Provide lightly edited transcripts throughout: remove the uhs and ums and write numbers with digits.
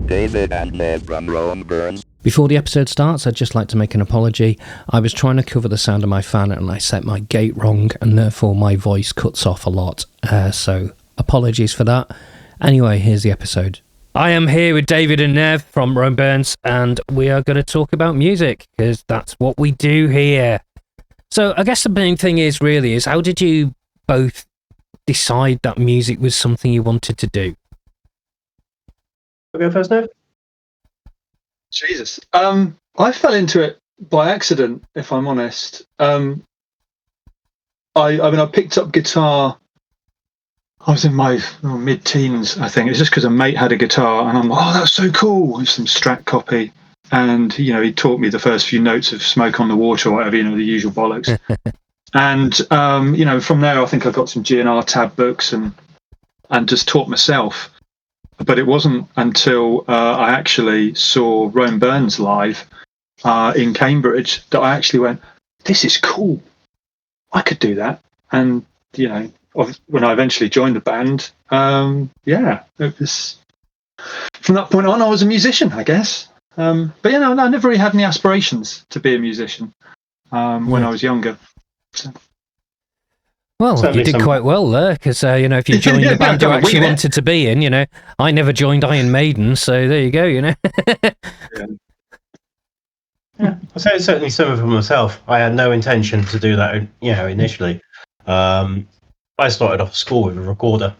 Daevid and Nev from Rome Burns. Before the episode starts, I'd just like to make an apology. I was trying to cover the sound of my fan and I set my gate wrong, and therefore my voice cuts off a lot. So apologies for that. Anyway, here's the episode. I am here with Daevid and Nev from Rome Burns, and we are going to talk about music, because that's what we do here. So I guess the main thing is how did you both decide that music was something you wanted to do? I'll go first, Nev. Jesus. I fell into it by accident, if I'm honest. I picked up guitar. I was in my mid-teens, I think. It's just because a mate had a guitar, and I'm like, oh, that's so cool. It's some Strat copy. And, he taught me the first few notes of Smoke on the Water or whatever, the usual bollocks. And, from there, I think I got some G&R tab books and just taught myself. But it wasn't until I actually saw Rome Burns live in Cambridge that I actually went, this is cool. I could do that. And, when I eventually joined the band, it was from that point on, I was a musician, I guess. But, I never really had any aspirations to be a musician when I was younger. So. Well, certainly you did quite well there, because, if you joined the band you actually wanted to be in, I never joined Iron Maiden, so there you go, Yeah, I'll say certainly some for myself. I had no intention to do that, initially. I started off school with a recorder.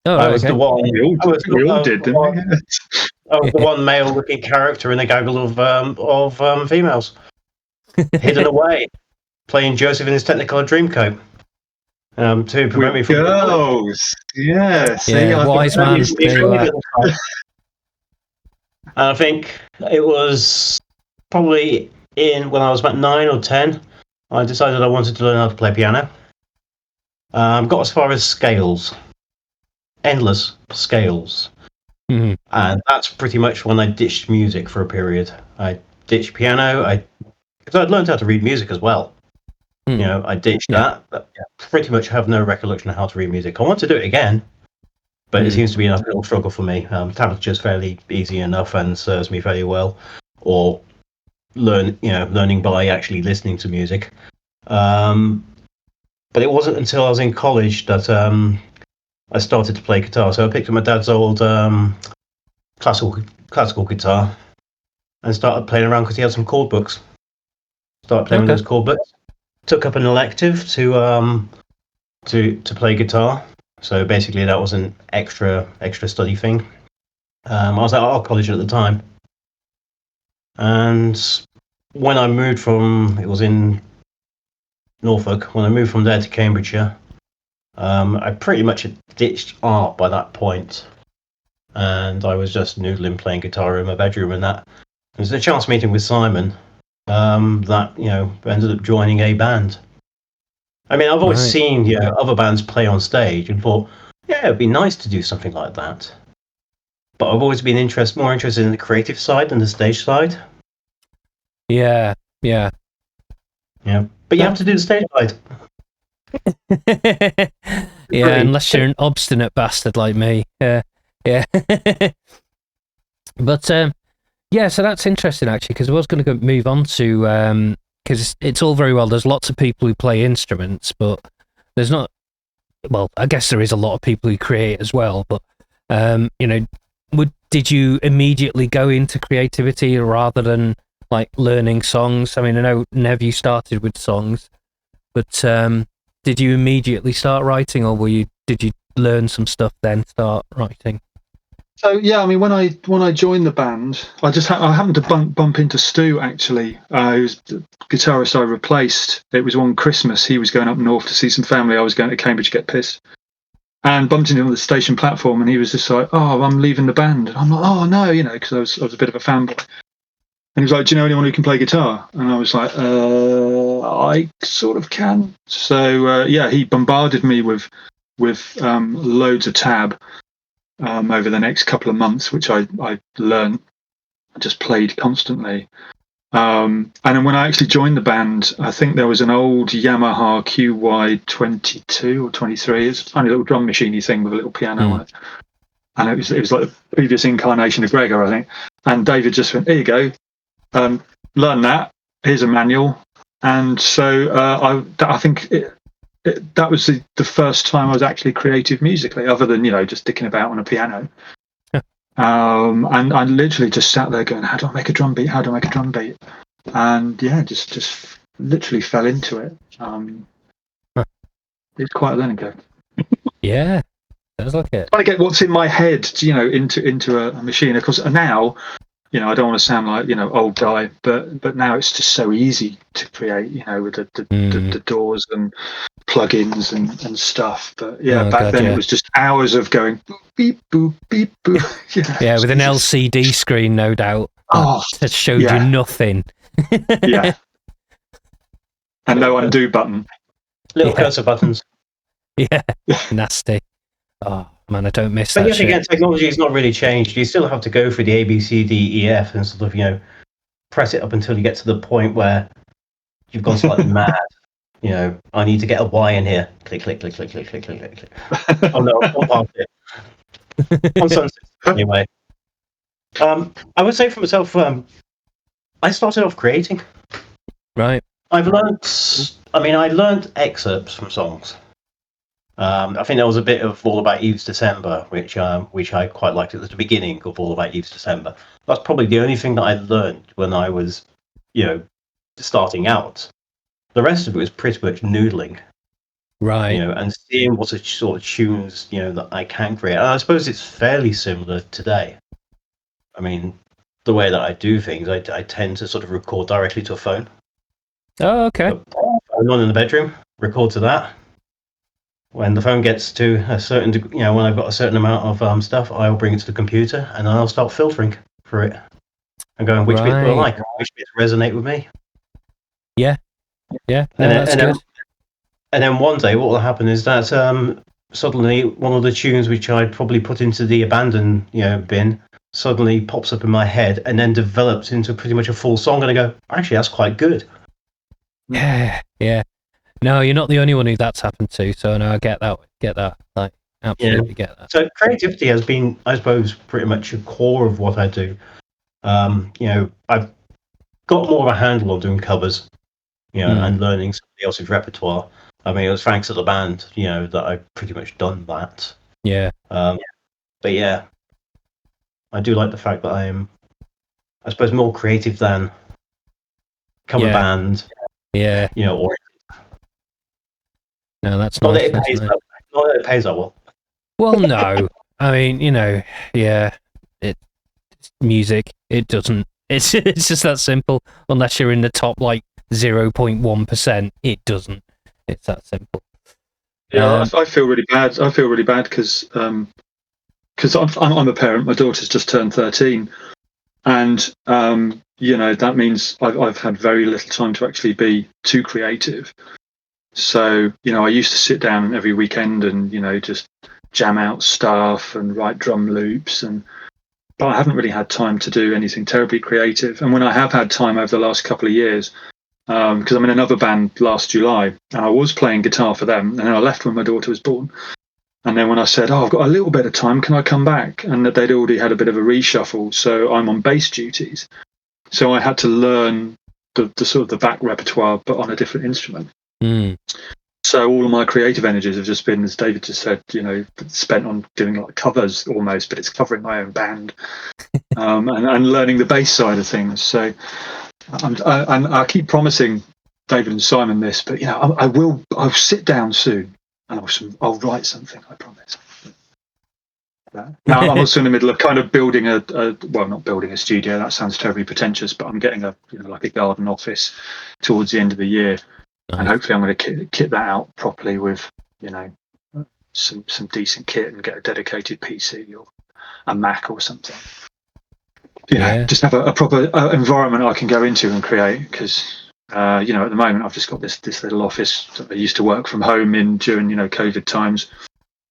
Oh, I was the one. We all did, didn't we? I was the one male-looking character in a gaggle of females, hidden away, playing Joseph in his Technicolor Dreamcoat. To prevent me from girls. Yes. Yeah, wise man. I think it was probably when I was about 9 or 10, I decided I wanted to learn how to play piano. Got as far as scales, endless scales. Mm-hmm. And that's pretty much when I ditched music for a period. I ditched piano, because I'd learned how to read music as well. I ditched that. But pretty much have no recollection of how to read music. I want to do it again, but it seems to be a little struggle for me. Tablature is fairly easy enough and serves me fairly well. Or learning by actually listening to music. But it wasn't until I was in college that I started to play guitar. So I picked up my dad's old classical guitar and started playing around because he had some chord books. Started playing with those chord books. Took up an elective to play guitar. So basically that was an extra study thing. I was at art college at the time. And when I moved it was in Norfolk, when I moved from there to Cambridgeshire, I pretty much had ditched art by that point. And I was just noodling playing guitar in my bedroom and that. There was a chance meeting with Simon. That ended up joining a band. I mean, I've always seen other bands play on stage and thought, it'd be nice to do something like that. But I've always been more interested in the creative side than the stage side. Yeah. But you have to do the stage side. Unless you're an obstinate bastard like me. Yeah. But so that's interesting, actually, because I was going to move on to, because it's all very well, there's lots of people who play instruments, but there's not, well, I guess there is a lot of people who create as well, but, did you immediately go into creativity rather than, like, learning songs? I mean, I know, Nev, you started with songs, but did you immediately start writing, or did you learn some stuff then start writing? So when I joined the band, I happened to bump into Stu, actually. He was the guitarist I replaced. It was one Christmas. He was going up north to see some family. I was going to Cambridge to get pissed, and bumped into him on the station platform. And he was just like, "Oh, I'm leaving the band." And I'm like, "Oh no," because I was a bit of a fanboy. And he was like, "Do you know anyone who can play guitar?" And I was like, "I sort of can." So he bombarded me with loads of tab. Over the next couple of months, which I learned, I just played constantly. And then when I actually joined the band, I think there was an old Yamaha QY22 or 23. It's a funny little drum machiney thing with a little piano on it. and it was like the previous incarnation of Gregor, I think. And David just went, "Here you go, learn that. Here's a manual." And so I think that was the first time I was actually creative musically, other than just dicking about on a piano. And I literally just sat there going, "How do I make a drum beat? How do I make a drum beat?" And yeah, just literally fell into it. It's quite a learning curve. Yeah, sounds like it. Trying to get what's in my head, into a machine. Of course, now, I don't want to sound like old guy, but now it's just so easy to create, with the doors and plugins and stuff. But back then it was just hours of going boop, beep boop beep boop. Yeah, with an LCD screen, no doubt. That showed you nothing. Yeah. And no undo button. Little cursor buttons. Yeah, nasty. Oh man, I don't miss but that. But again, technology has not really changed. You still have to go through the A, B, C, D, E, F, and sort of press it up until you get to the point where you've gone slightly mad. I need to get a Y in here. Click, click, click, click, click, click, click, click, click. Oh no, I'm past it. On Sunset, anyway. I would say for myself, I started off creating. Right. I learned excerpts from songs. I think there was a bit of All About Eve's December, which I quite liked at the beginning of All About Eve's December. That's probably the only thing that I learned when I was, starting out. The rest of it was pretty much noodling. Right. And seeing what sort of tunes, that I can create. And I suppose it's fairly similar today. I mean, the way that I do things, I tend to sort of record directly to a phone. Oh, okay. I'm not in the bedroom, record to that. When the phone gets to a certain, when I've got a certain amount of stuff, I'll bring it to the computer and I'll start filtering for it and going which bits do I like, which bits resonate with me. Yeah, yeah, that's good. And then one day, what will happen is that suddenly one of the tunes which I'd probably put into the abandon, bin, suddenly pops up in my head and then develops into pretty much a full song, and I go, actually, that's quite good. Yeah, yeah. No, you're not the only one who that's happened to. So no, I get that. Like, absolutely get that. So creativity has been, I suppose, pretty much a core of what I do. I've got more of a handle on doing covers, and learning somebody else's repertoire. I mean, it was thanks to the band, that I've pretty much done that. Yeah. But yeah, I do like the fact that I am, I suppose, more creative than cover band. Yeah. Or no, that's not nice. That it pays that well. Well, no. I mean, it's music. It doesn't. It's just that simple. Unless you're in the top 0.1%, it doesn't. It's that simple. Yeah, I feel really bad. Because I'm a parent. My daughter's just turned 13, and that means I've had very little time to actually be too creative. So I used to sit down every weekend and just jam out stuff and write drum loops, but I haven't really had time to do anything terribly creative. And when I have had time over the last couple of years, because I'm in another band last July, and I was playing guitar for them, and then I left when my daughter was born. And then when I said, I've got a little bit of time, can I come back? And that they'd already had a bit of a reshuffle, so I'm on bass duties. So I had to learn the sort of the back repertoire, but on a different instrument. Mm. So all of my creative energies have just been, as David just said, spent on doing covers almost, but it's covering my own band, and learning the bass side of things. So I keep promising David and Simon this, but I'll sit down soon and I'll write something. I promise. Now I'm also in the middle of kind of building not building a studio. That sounds terribly pretentious, but I'm getting a garden office towards the end of the year. Nice. And hopefully I'm going to kit that out properly with, some decent kit and get a dedicated PC or a Mac or something. Just have a proper environment I can go into and create. Because, at the moment I've just got this little office that I used to work from home in during, COVID times.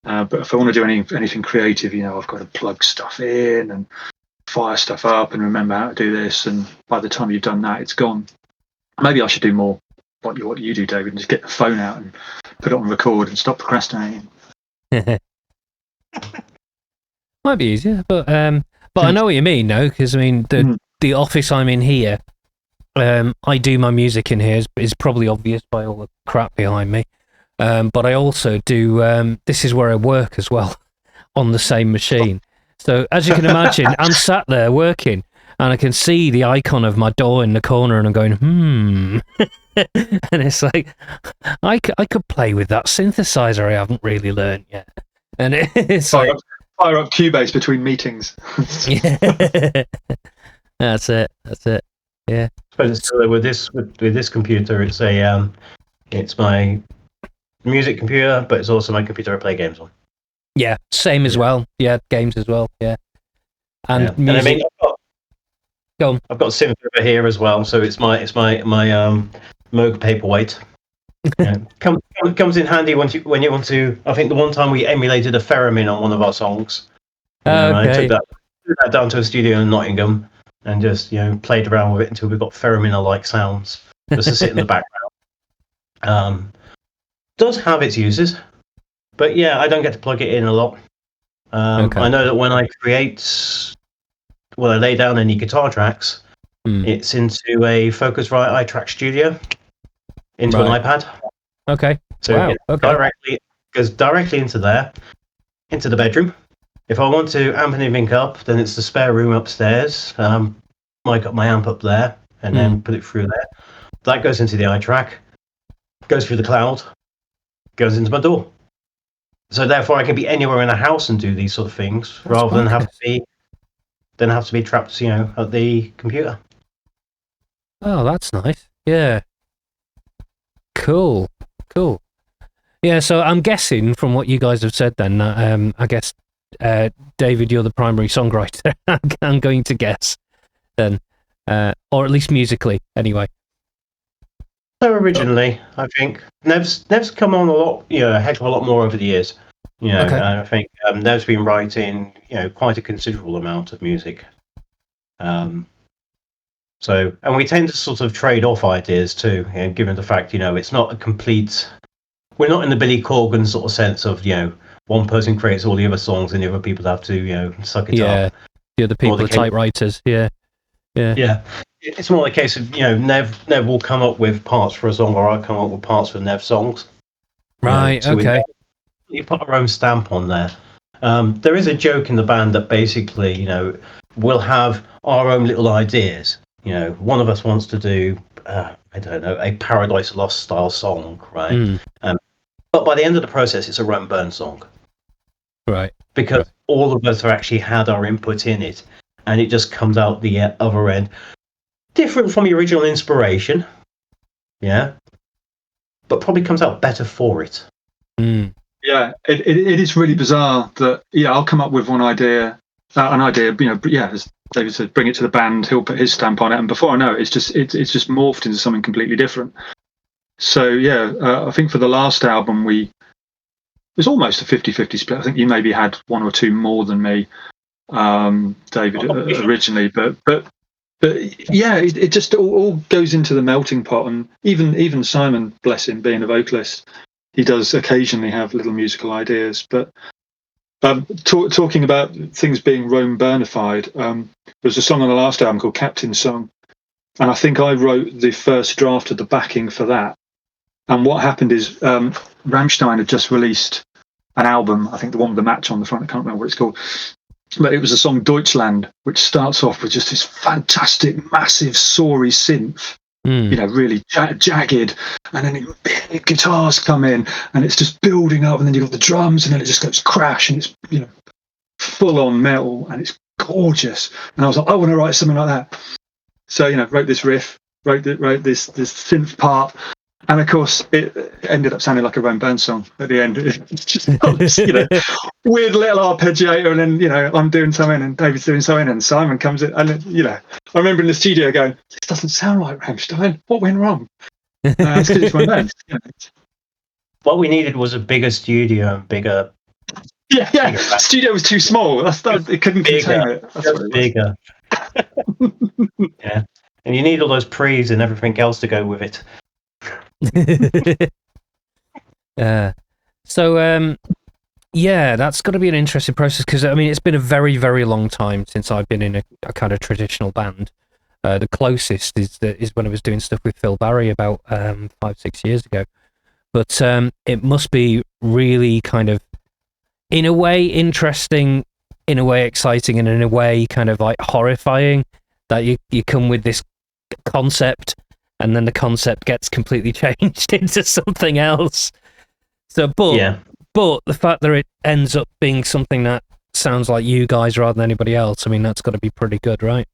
But if I want to do anything creative, I've got to plug stuff in and fire stuff up and remember how to do this. And by the time you've done that, it's gone. Maybe I should do more. What you do, David, and just get the phone out and put it on record and stop procrastinating. Well, might be easier, but I know what you mean, though, because I mean the office I'm in here, I do my music in here is probably obvious by all the crap behind me, but I also do. This is where I work as well, on the same machine. So as you can imagine, I'm sat there working, and I can see the icon of my door in the corner, and I'm going, and it's like, I could play with that synthesizer I haven't really learned yet. And it's fire up Cubase between meetings. Yeah. That's it. Yeah. I suppose it's similar with this computer. It's my music computer, but it's also my computer I play games on. Yeah, same as well. Yeah, games as well. Yeah. And music. And I mean, Go on. I've got a synth over here as well, so it's my Moog paperweight. Comes in handy when you want to. I think the one time we emulated a theremin on one of our songs. I took that down to a studio in Nottingham and just played around with it until we got theremin-like sounds just to sit in the background. Does have its uses, but yeah, I don't get to plug it in a lot. I know that when I lay down any guitar tracks, it's into a Focusrite iTrack Studio, into an iPad. Okay. So it goes directly into there, into the bedroom. If I want to amp anything up, then it's the spare room upstairs. I got my amp up there, and then put it through there. That goes into the iTrack, goes through the cloud, goes into my DAW. So therefore, I can be anywhere in the house and do these sort of things, rather than have to be trapped, at the computer. Oh, that's nice. Yeah. Cool. Yeah, so I'm guessing from what you guys have said then, I guess, David, you're the primary songwriter. I'm going to guess then, or at least musically, anyway. So originally, I think Nev's come on a lot, a heck of a lot more over the years. I think Nev's been writing, quite a considerable amount of music. And we tend to sort of trade off ideas too, given the fact, it's not a complete. We're not in the Billy Corgan sort of sense of, one person creates all the other songs and the other people have to, suck it up. The other people are typewriters. Yeah. It's more the case of, Nev will come up with parts for a song, or I'll come up with parts for Nev songs. Right. So okay. You put our own stamp on there. There is a joke in the band that basically, we'll have our own little ideas. One of us wants to do, I don't know, a Paradise Lost style song, right? But by the end of the process, it's a run burn song. Right. Because all of us have actually had our input in it, and it just comes out the other end. Different from the original inspiration, yeah, but probably comes out better for it. Yeah, it is really bizarre that I'll come up with an idea, as David said, bring it to the band, he'll put his stamp on it, and before I know it, it's just morphed into something completely different. So I think for the last album it was almost a 50-50 split. I think you maybe had one or two more than me, David, originally, but yeah, it just all goes into the melting pot. And even Simon, bless him, being a vocalist, he does occasionally have little musical ideas. But talking about things being Rome Burnified, there's a song on the last album called Captain's Song, and I think I wrote the first draft of the backing for that. And what happened is Rammstein had just released an album, I think the one with the match on the front, I can't remember what it's called, but it was the song Deutschland, which starts off with just this fantastic, massive, soary synth, really jagged, and then big guitars come in, and it's just building up, and then you've got the drums, and then it just goes crash, and it's full on metal, and it's gorgeous. And I was like, I want to write something like that. So wrote this riff, wrote this synth part. And of course, it ended up sounding like a Rome Burn song at the end. It's just this, weird little arpeggiator, and then I'm doing something, and David's doing something, and Simon comes in, and I remember in the studio going, "This doesn't sound like Rammstein. What went wrong?" It's because it's Rome Burn. What we needed was a bigger studio and bigger. Yeah. Bigger studio was too small. It couldn't contain it. That's what it was. Bigger. Yeah, and you need all those pre's and everything else to go with it. So Yeah, that's got to be an interesting process because I mean it's been a very, very long time since I've been in a kind of traditional band. The closest is when I was doing stuff with Phil Barry about 5-6 years ago. But it must be really kind of, in a way, interesting, in a way exciting, and in a way kind of like horrifying that you come with this concept and then the concept gets completely changed into something else. So, but the fact that it ends up being something that sounds like you guys rather than anybody else, I mean, that's got to be pretty good, right?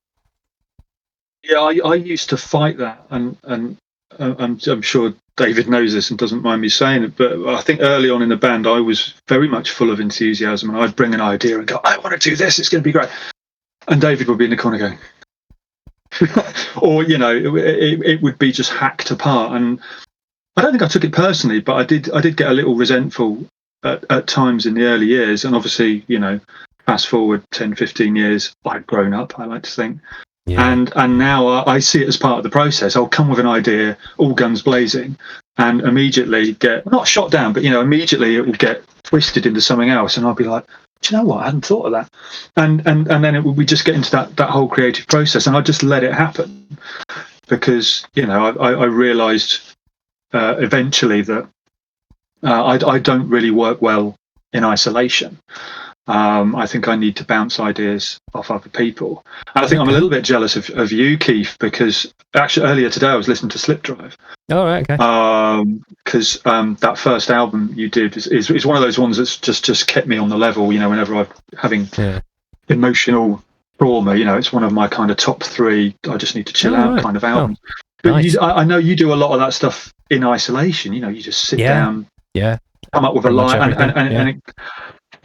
Yeah, I used to fight that, and I'm sure David knows this and doesn't mind me saying it, but I think early on in the band, I was very much full of enthusiasm, and I'd bring an idea and go, I want to do this, it's going to be great. And David would be in the corner going, or, it would be just hacked apart. And I don't think I took it personally, but I did get a little resentful at times in the early years. And obviously, fast forward 10, 15 years, I'd grown up, I like to think. Yeah. And now I see it as part of the process. I'll come with an idea, all guns blazing, and immediately get, not shot down, but, immediately it will get twisted into something else. And I'll be like, do you know what? I hadn't thought of that. And then we just get into that whole creative process, and I just let it happen because, I realized eventually that I don't really work well in isolation. I think I need to bounce ideas off other people. And I think I'm a little bit jealous of you, Keith, because actually earlier today I was listening to Slip Drive. Oh, right, okay. Because that first album you did is one of those ones that's just kept me on the level, whenever I'm having emotional trauma, it's one of my kind of top 3, I just need to chill out kind of albums. But nice. I know you do a lot of that stuff in isolation, you just sit down, come up with a line, and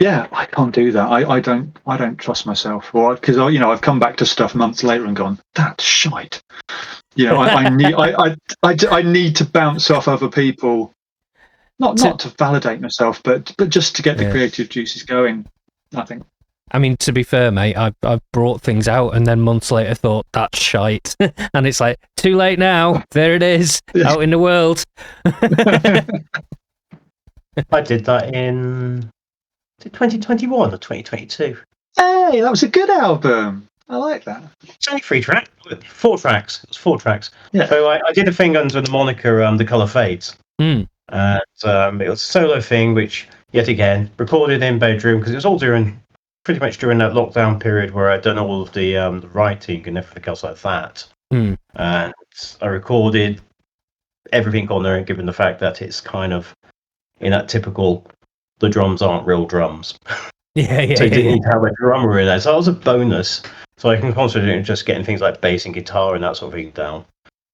I can't do that. I don't trust myself, or because I've come back to stuff months later and gone, that's shite. I need to bounce off other people, not to validate myself, but just to get the creative juices going. I think. I mean, to be fair, mate, I've brought things out and then months later thought, that's shite. And it's like, too late now. There it is, out in the world. I did that in 2021 or 2022. Hey, that was a good album. I like that. It's only 4 tracks. It was 4 tracks. Yeah. So I did a thing under the moniker The Colour Fades. Mm. And it was a solo thing, which, yet again, recorded in bedroom, because it was all pretty much during that lockdown period where I'd done all of the writing and everything else like that. Mm. And I recorded everything on there, given the fact that it's kind of in that typical, the drums aren't real drums. So you didn't need to have a drummer in there. So that was a bonus. So I can concentrate on just getting things like bass and guitar and that sort of thing down.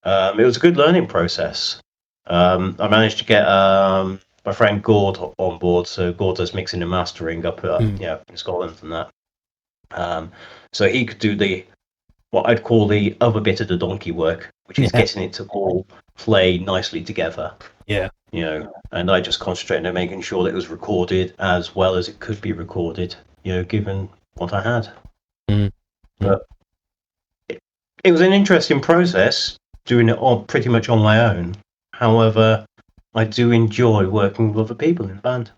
It was a good learning process. I managed to get my friend Gord on board. So Gord does mixing and mastering up in Scotland and that. So he could do what I'd call the other bit of the donkey work, which is getting it to all play nicely together. Yeah. And I just concentrated on making sure that it was recorded as well as it could be recorded, given what I had. Mm. But it was an interesting process, doing it pretty much on my own. However, I do enjoy working with other people in the band.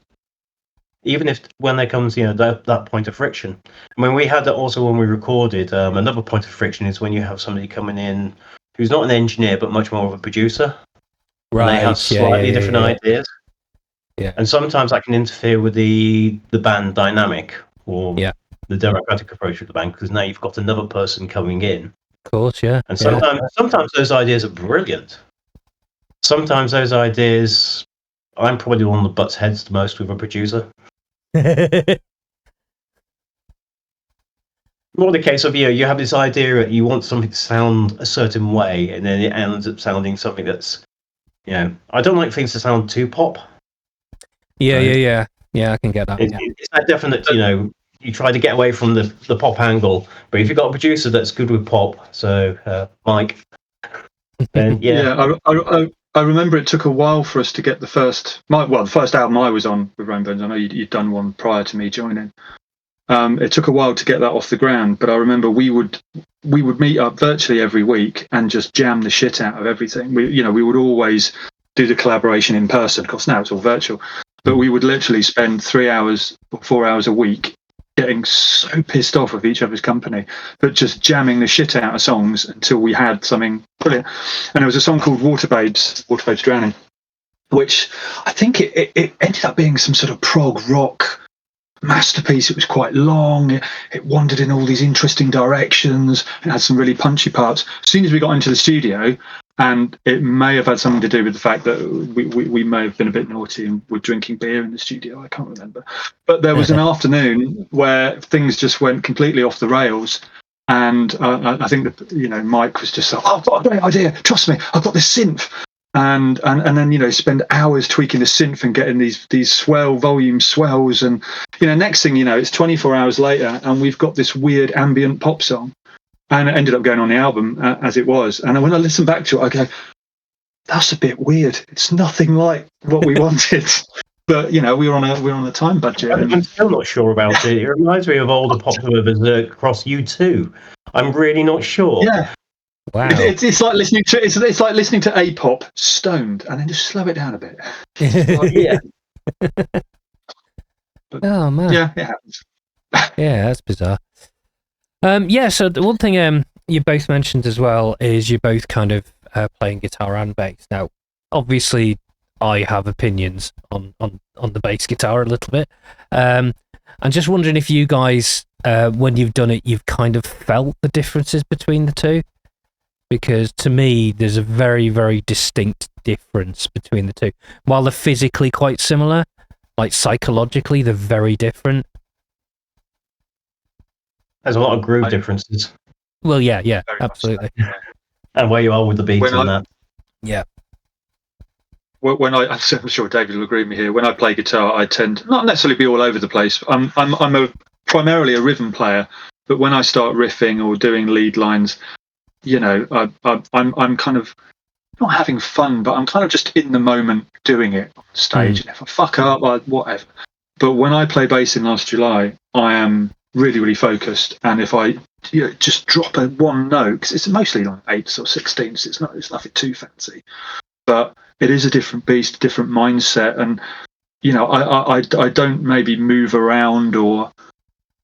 Even if when there comes, that point of friction. I mean, we had that also when we recorded. Another point of friction is when you have somebody coming in who's not an engineer, but much more of a producer. Right. And they have slightly different ideas. Yeah. And sometimes that can interfere with the band dynamic or the democratic approach of the band, because now you've got another person coming in. Of course, yeah. And sometimes those ideas are brilliant. Sometimes those ideas, I'm probably the one that butts heads the most with a producer. More the case of, you have this idea that you want something to sound a certain way, and then it ends up sounding something that's, I don't like things to sound too pop. Yeah, I can get that. It's that definite, you try to get away from the pop angle, but if you've got a producer that's good with pop, so Mike, then I remember it took a while for us to get the first album I was on with Rainbows. I know you'd done one prior to me joining. It took a while to get that off the ground, but I remember we would meet up virtually every week and just jam the shit out of everything. We would always do the collaboration in person. Of course, now it's all virtual. But we would literally spend 3 hours or 4 hours a week getting so pissed off with each other's company, but just jamming the shit out of songs until we had something brilliant. And there was a song called Water Babes Drowning, which I think it ended up being some sort of prog rock masterpiece. It was quite long. It wandered in all these interesting directions. It had some really punchy parts. As soon as we got into the studio, and it may have had something to do with the fact that we may have been a bit naughty and were drinking beer in the studio. I can't remember. But there was an afternoon where things just went completely off the rails. And I think that, Mike was just like, oh, I've got a great idea. Trust me, I've got this synth. And then, spend hours tweaking the synth and getting these volume swells. And, next thing you know, it's 24 hours later and we've got this weird ambient pop song. And it ended up going on the album as it was. And when I listen back to it, I go, that's a bit weird. It's nothing like what we wanted. But, we were on a time budget. I'm still not sure about it. It reminds me of older popular Berserk across U2. I'm really not sure. Yeah. Wow. It's like listening to it's like listening to A-pop stoned and then just slow it down a bit. Yeah. But, oh man. Yeah, it happens. Yeah, that's bizarre. So the one thing you both mentioned as well is you're both kind of playing guitar and bass. Now, obviously, I have opinions on the bass guitar a little bit. I'm just wondering if you guys, when you've done it, you've kind of felt the differences between the two. Because to me, there's a very, very distinct difference between the two. While they're physically quite similar, like psychologically, they're very different. There's a lot of groove differences. Well, yeah, absolutely. And where you are with the beats and that. Yeah. I'm sure David will agree with me here. When I play guitar, I tend not necessarily be all over the place. I'm primarily a rhythm player, but when I start riffing or doing lead lines, I'm kind of not having fun, but I'm kind of just in the moment doing it on stage. And if I fuck up, whatever. But when I play bass in Last July, I am really, really focused. And if I just drop one note, because it's mostly like 8s or 16s, it's nothing too fancy, but it is a different beast, a different mindset. And I don't maybe move around or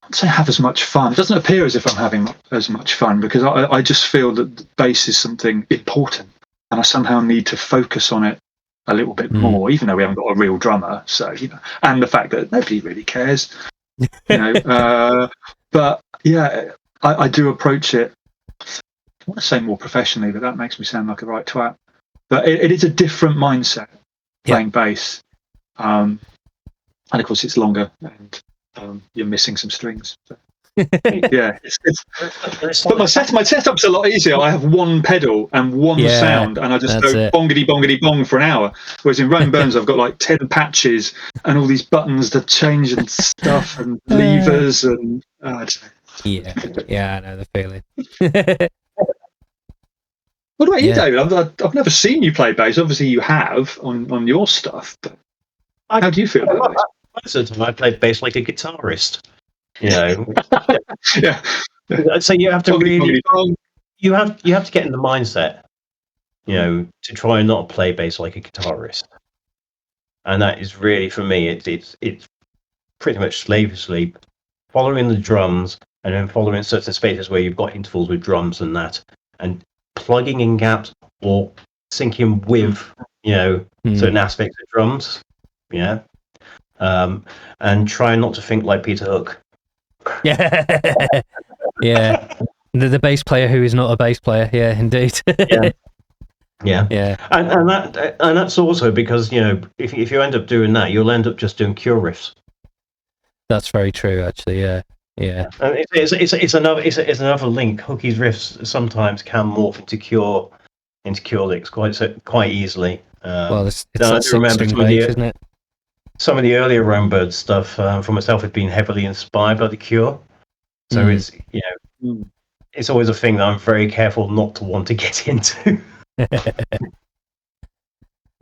I'd say have as much fun. It doesn't appear as if I'm having as much fun because I just feel that bass is something important and I somehow need to focus on it a little bit more, even though we haven't got a real drummer. So, and the fact that nobody really cares, but yeah, I do approach it, I want to say more professionally, but that makes me sound like a right twat. But it is a different mindset playing bass. And of course it's longer and you're missing some strings. So, yeah, but my setup's a lot easier. I have one pedal and one sound, and I just go bongity bongity bong for an hour. Whereas in Rome Burns, I've got like 10 patches and all these buttons to change and stuff and levers and. Yeah, I know the feeling. What about you, David? I've never seen you play bass. Obviously, you have on your stuff. But how do you feel about bass? Most of the time, I play bass like a guitarist. Yeah. So you have to really, you have to get in the mindset, to try and not play bass like a guitarist. And that is really, for me, it's pretty much slavishly following the drums and then following certain spaces where you've got intervals with drums and that, and plugging in gaps or syncing with, certain aspects of drums. Yeah. And try not to think like Peter Hook. Yeah. The bass player who is not a bass player. Yeah, indeed. Yeah. And that's also because if you end up doing that, you'll end up just doing Cure riffs. That's very true, actually. Yeah. And it's another link. Hookie's riffs sometimes can morph into Cure licks quite easily. Well, it's that six-string bass, isn't it? Some of the earlier Rome Bird stuff for myself had been heavily inspired by The Cure. So it's it's always a thing that I'm very careful not to want to get into.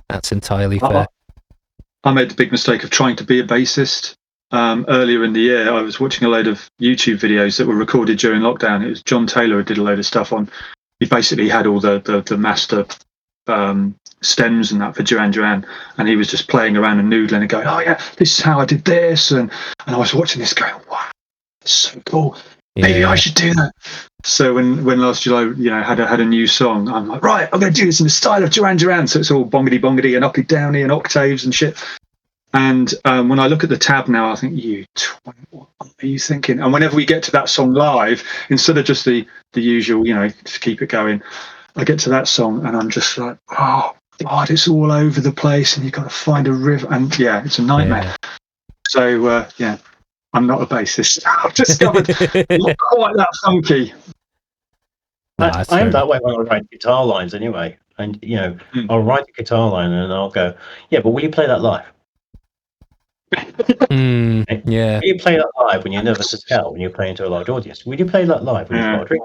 That's entirely fair. I made the big mistake of trying to be a bassist. Earlier in the year, I was watching a load of YouTube videos that were recorded during lockdown. It was John Taylor who did a load of stuff on. He basically had all the master stems and that for Duran Duran, and he was just playing around and noodling and going, "Oh yeah, this is how I did this," and I was watching this going, "Wow, that's so cool. Maybe I should do that." So when last July, had a new song, I'm like, right, I'm going to do this in the style of Duran Duran. So it's all bongedy bongedy and uppy downy and octaves and shit. And when I look at the tab now, I think, what are you thinking? And whenever we get to that song live, instead of just the usual, just keep it going, I get to that song and I'm just like, oh God, it's all over the place, and you've got to find a riff, and it's a nightmare. Yeah. So I'm not a bassist. I've discovered not quite that funky. I am that way when I write guitar lines anyway. And, I'll write a guitar line and I'll go, yeah, but will you play that live? Yeah. Will you play that live when you're nervous as hell, when you're playing to a large audience? Will you play that live when you've got a drink?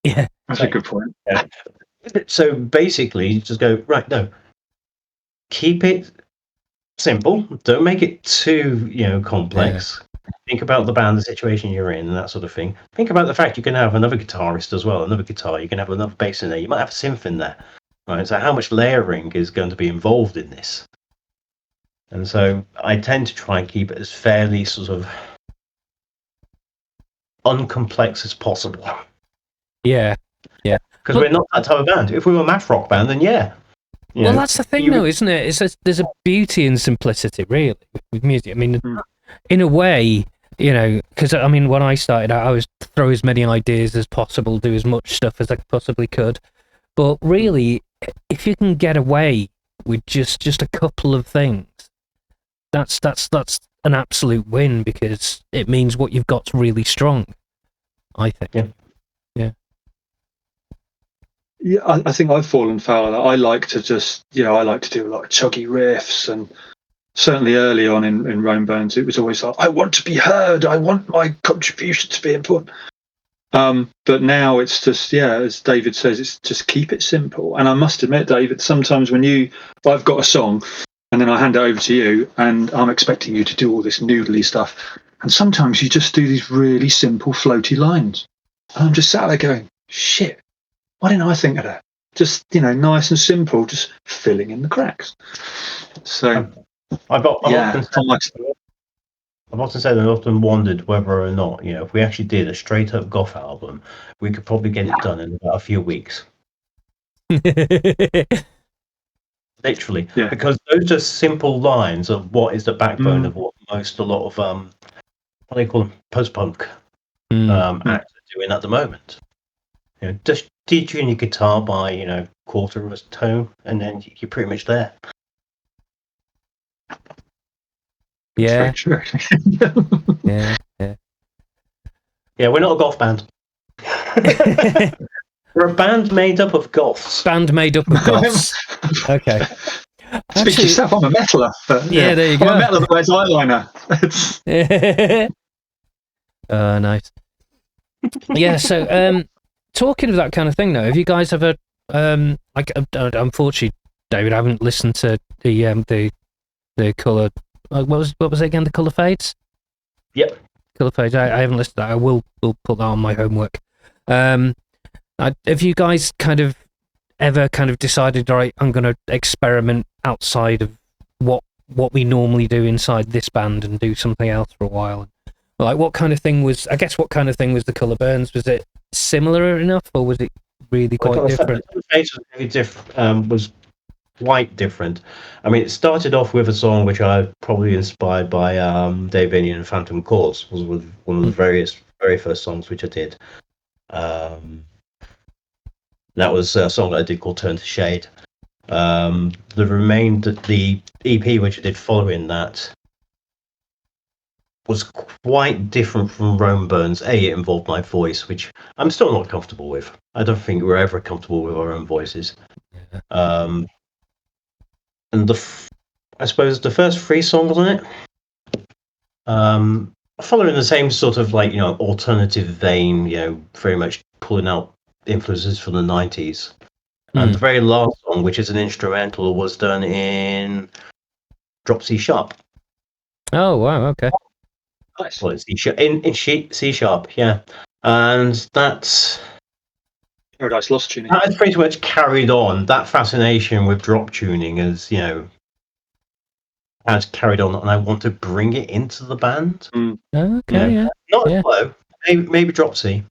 Yeah. That's a good point. Yeah. So basically, you just go, right, no. Keep it simple. Don't make it too, complex. Yeah. Think about the band, the situation you're in, and that sort of thing. Think about the fact you can have another guitarist as well, another guitar. You can have another bass in there. You might have a synth in there. Right? So how much layering is going to be involved in this? And so I tend to try and keep it as fairly sort of uncomplex as possible. Yeah. Yeah. Because we're not that type of band. If we were a math rock band, then yeah. Well, that's the thing, though, isn't it? There's a beauty in simplicity, really, with music. I mean, in a way, because, when I started out, I was throw as many ideas as possible, do as much stuff as I possibly could. But really, if you can get away with just a couple of things, that's an absolute win, because it means what you've got's really strong, I think. Yeah. Yeah, I think I've fallen foul of that. I like to just, I like to do a lot of chuggy riffs, and certainly early on in Rome Bones, it was always like, I want to be heard, I want my contribution to be important. But now it's just, as David says, it's just keep it simple. And I must admit, David, sometimes I've got a song, and then I hand it over to you, and I'm expecting you to do all this noodly stuff. And sometimes you just do these really simple, floaty lines. And I'm just sat there going, shit. Why didn't I think of that? Just, nice and simple, just filling in the cracks. So, I've often said and often wondered whether or not, if we actually did a straight up goth album, we could probably get it done in about a few weeks. Literally. Yeah. Because those just simple lines of what is the backbone of what a lot of, what do they call them? Post-punk acts are doing at the moment. Just detune your guitar by, quarter of a tone, and then you're pretty much there. Yeah. Yeah, we're not a goth band. We're a band made up of goths. Okay. Speak for yourself, I'm a metaler. Yeah, there you go. I'm a metaler that wears eyeliner. Nice. Yeah, so, talking of that kind of thing, though, have you guys ever, unfortunately, David, I haven't listened to the colour, what was it again, the Colour Fades? Yep. Colour Fades, I haven't listened to that. I will put that on my homework. Have you guys ever decided, all right, I'm going to experiment outside of what we normally do inside this band and do something else for a while? Like, what kind of thing was the Colour Burns? Was it similar enough, or was it really quite different? Was quite different. I mean, it started off with a song which I probably inspired by Daevid and Phantom Chords, was one of the very first songs which I did. That was a song that I did called Turn to Shade. The EP which I did following that was quite different from Rome Burns. It involved my voice, which I'm still not comfortable with. I don't think we're ever comfortable with our own voices. Yeah. And I suppose the first 3 songs on it, following the same sort of alternative vein, very much pulling out influences from the 90s. And the very last song, which is an instrumental, was done in drop C sharp. Oh wow! Okay. Nice. Well, it's C sharp, yeah. And that's Paradise Lost tuning. That has pretty much carried on. That fascination with drop tuning has carried on, and I want to bring it into the band. Okay, yeah. Not Yeah. low, maybe drop C.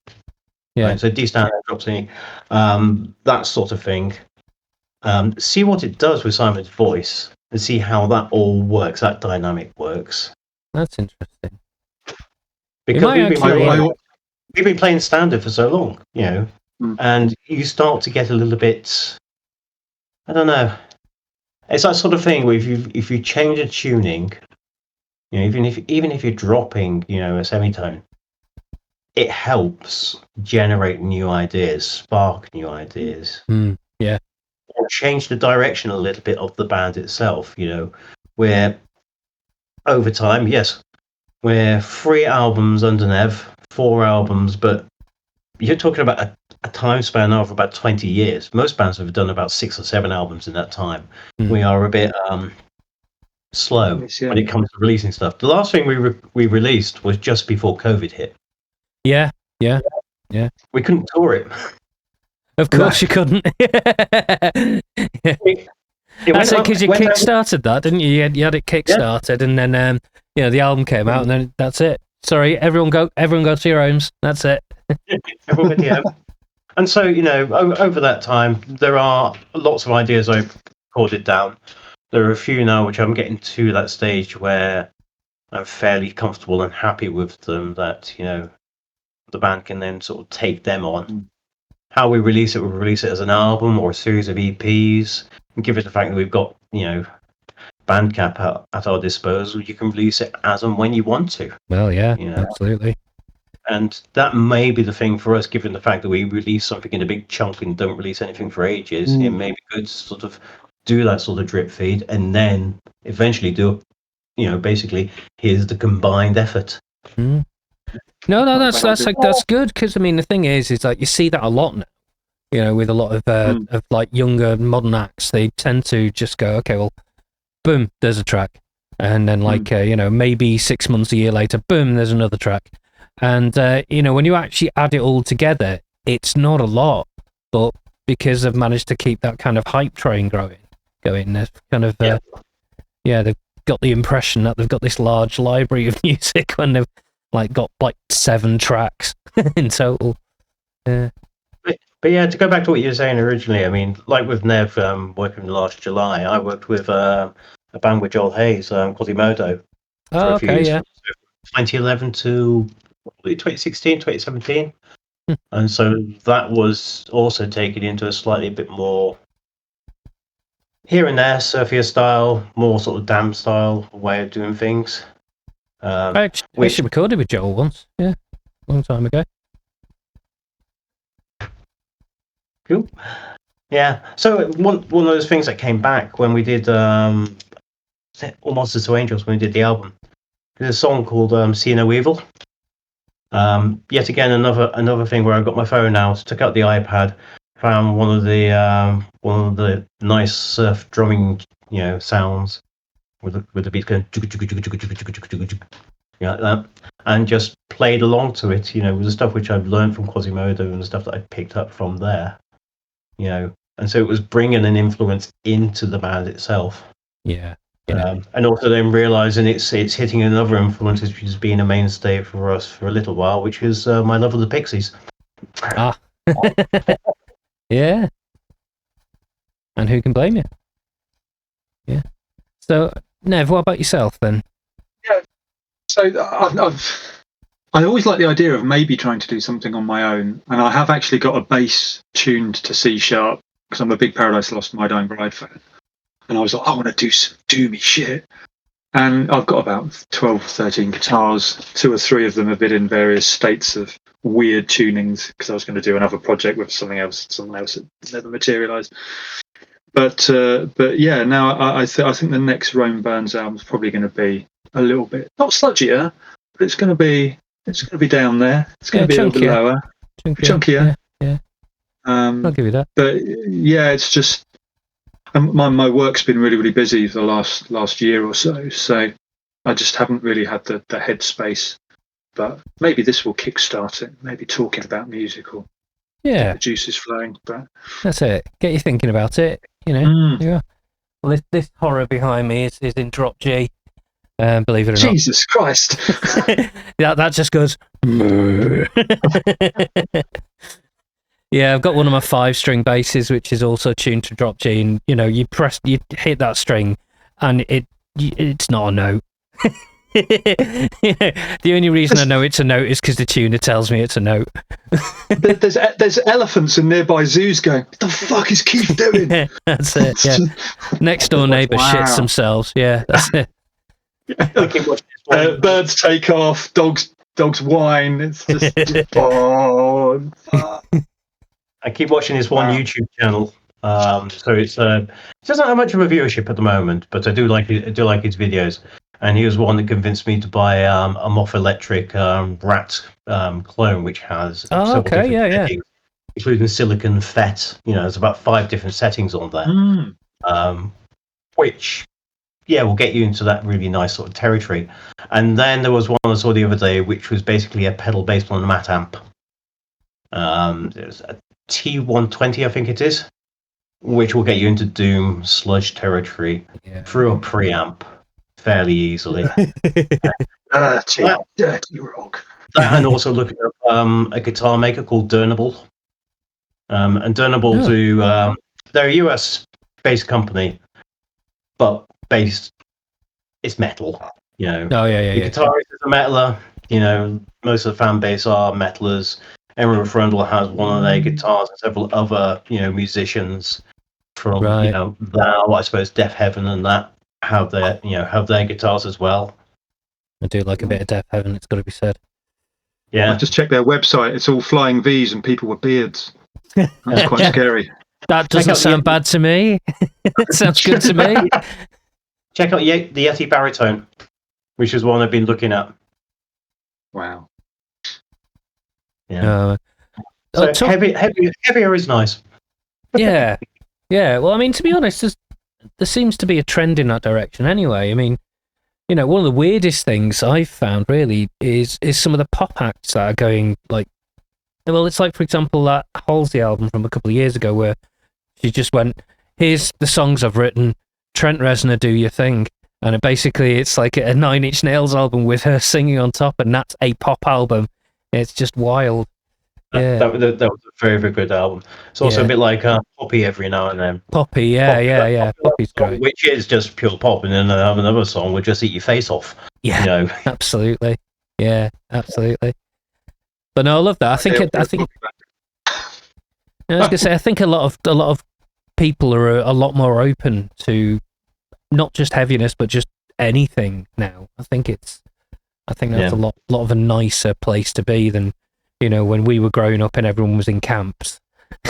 Yeah. Right, so D standard, drop C, that sort of thing. See what it does with Simon's voice, and see how that all works. That dynamic works. That's interesting. Because we've been playing standard for so long, and you start to get a little bit. I don't know. It's that sort of thing where if you change a tuning, even if you're dropping, a semitone, it helps generate new ideas, spark new ideas. Yeah. Or change the direction a little bit of the band itself, where over time, yes, we're 3 albums under Nev, 4 albums, but you're talking about a time span of about 20 years. Most bands have done about 6 or 7 albums in that time. We are a bit slow when it comes to releasing stuff. The last thing we released was just before COVID hit. Yeah. We couldn't tour it. Of course you couldn't. That's it, because you kick-started that, didn't you? You had it kick-started, and then the album came out, and then that's it. Sorry, everyone go to your homes. That's it. Everybody home. And so, over that time, there are lots of ideas I've recorded down. There are a few now which I'm getting to that stage where I'm fairly comfortable and happy with them, that, the band can then sort of take them on. How we release it, we'll release it as an album or a series of EPs. And given the fact that we've got, Bandcamp at our disposal, you can release it as and when you want to. Well, yeah, absolutely. And that may be the thing for us, given the fact that we release something in a big chunk and don't release anything for ages. It may be good to sort of do that sort of drip feed, and then eventually do, basically, here's the combined effort. No, that's good, because the thing is like you see that a lot now, with a lot of like younger modern acts. They tend to just go, okay, well, boom, there's a track, and then maybe 6 months, a year later, boom, there's another track, and when you actually add it all together, it's not a lot, but because they've managed to keep that kind of hype train going, they've kind of they've got the impression that they've got this large library of music when they've got 7 tracks in total. Yeah. But yeah, to go back to what you were saying originally, like with Nev, working last July, I worked with a band with Joel Hayes, Quasimodo, for a few years, 2011 to 2016, 2017. And so that was also taken into a slightly bit more here and there, surfier style, more sort of damn style way of doing things. I actually recorded with Joel once, a long time ago. Cool. Yeah. So one of those things that came back when we did All Monsters to Angels, when we did the album, there's a song called See No Evil. Yet again, another thing where I got my phone out, took out the iPad, found one of the nice surf drumming sounds with the beat going like that, and just played along to it, with the stuff which I've learned from Quasimodo and the stuff that I picked up from there, and so it was bringing an influence into the band itself. And also then realizing it's hitting another influence which has been a mainstay for us for a little while, which is my love of the Pixies. Yeah. And who can blame you? Yeah. So, Nev, what about yourself then? Yeah. So I always like the idea of maybe trying to do something on my own, and I have actually got a bass tuned to C sharp because I'm a big Paradise Lost My Dying Bride fan. And I was like, I want to do some doomy shit. And I've got about 12, 13 guitars. 2 or 3 of them have been in various states of weird tunings because I was going to do another project with someone else that never materialised. But yeah, now I think the next Rome Burns album is probably going to be a little bit, not sludgier, but it's going to be down there. It's going to be a little bit lower, chunkier. Yeah. I'll give you that. But yeah, it's just. My work's been really, really busy for the last year or so I just haven't really had the headspace. But maybe this will kickstart it. Maybe talking about music will Yeah, the juice is flowing. But that's it. Get you thinking about it. Yeah. Well, this horror behind me is in drop G. Believe it or not. Jesus Christ! Yeah, that just goes. Yeah, I've got one of my 5-string basses, which is also tuned to drop G, and you hit that string, and it's not a note. The only reason I know it's a note is because the tuner tells me it's a note. There's elephants in nearby zoos going, what the fuck is Keith doing? That's it. Yeah, next door neighbour shits themselves. Yeah, that's it. Birds take off, dogs whine. It's just I keep watching this one YouTube channel. So it doesn't have much of a viewership at the moment, but I do like his videos. And he was one that convinced me to buy a Moff Electric Rat clone, which has several different settings, including silicon FET. There's about 5 different settings on there, which will get you into that really nice sort of territory. And then there was one I saw the other day, which was basically a pedal based on a mat amp. There's a T120, I think it is, which will get you into Doom sludge territory through a preamp fairly easily. Dirty rock. And also looking at a guitar maker called Durnable. And Durnable they're a US-based company, but it's metal. The guitarist is a metaler. Most of the fan base are metalers. Emerald Frundle has one of their guitars, and several other musicians from Thou, I suppose, Deaf Heaven and that have their guitars as well. I do like a bit of Deaf Heaven, it's got to be said. Yeah, I just checked their website. It's all flying V's and people with beards. That's quite scary. That doesn't sound bad to me. It sounds good to me. Check out the Yeti Baritone, which is one I've been looking at. Wow. Yeah. Heavier is nice. Yeah. Well, I mean, to be honest, there seems to be a trend in that direction anyway. I mean, one of the weirdest things I've found really is some of the pop acts that are going it's like, for example, that Halsey album from a couple of years ago where she just went, here's the songs I've written, Trent Reznor, do your thing. And it's like a 9 Inch Nails album with her singing on top, and that's a pop album. It's just wild. Yeah. That was a very, very good album. It's also a bit like Poppy every now and then. Poppy, yeah. Poppy's great. Which is just pure pop, and then I have another song which just eat your face off. Yeah, absolutely. Yeah, absolutely. But no, I love that. I think I was gonna say, I think a lot of people are a lot more open to not just heaviness, but just anything now. I think that's a lot of a nicer place to be than when we were growing up and everyone was in camps.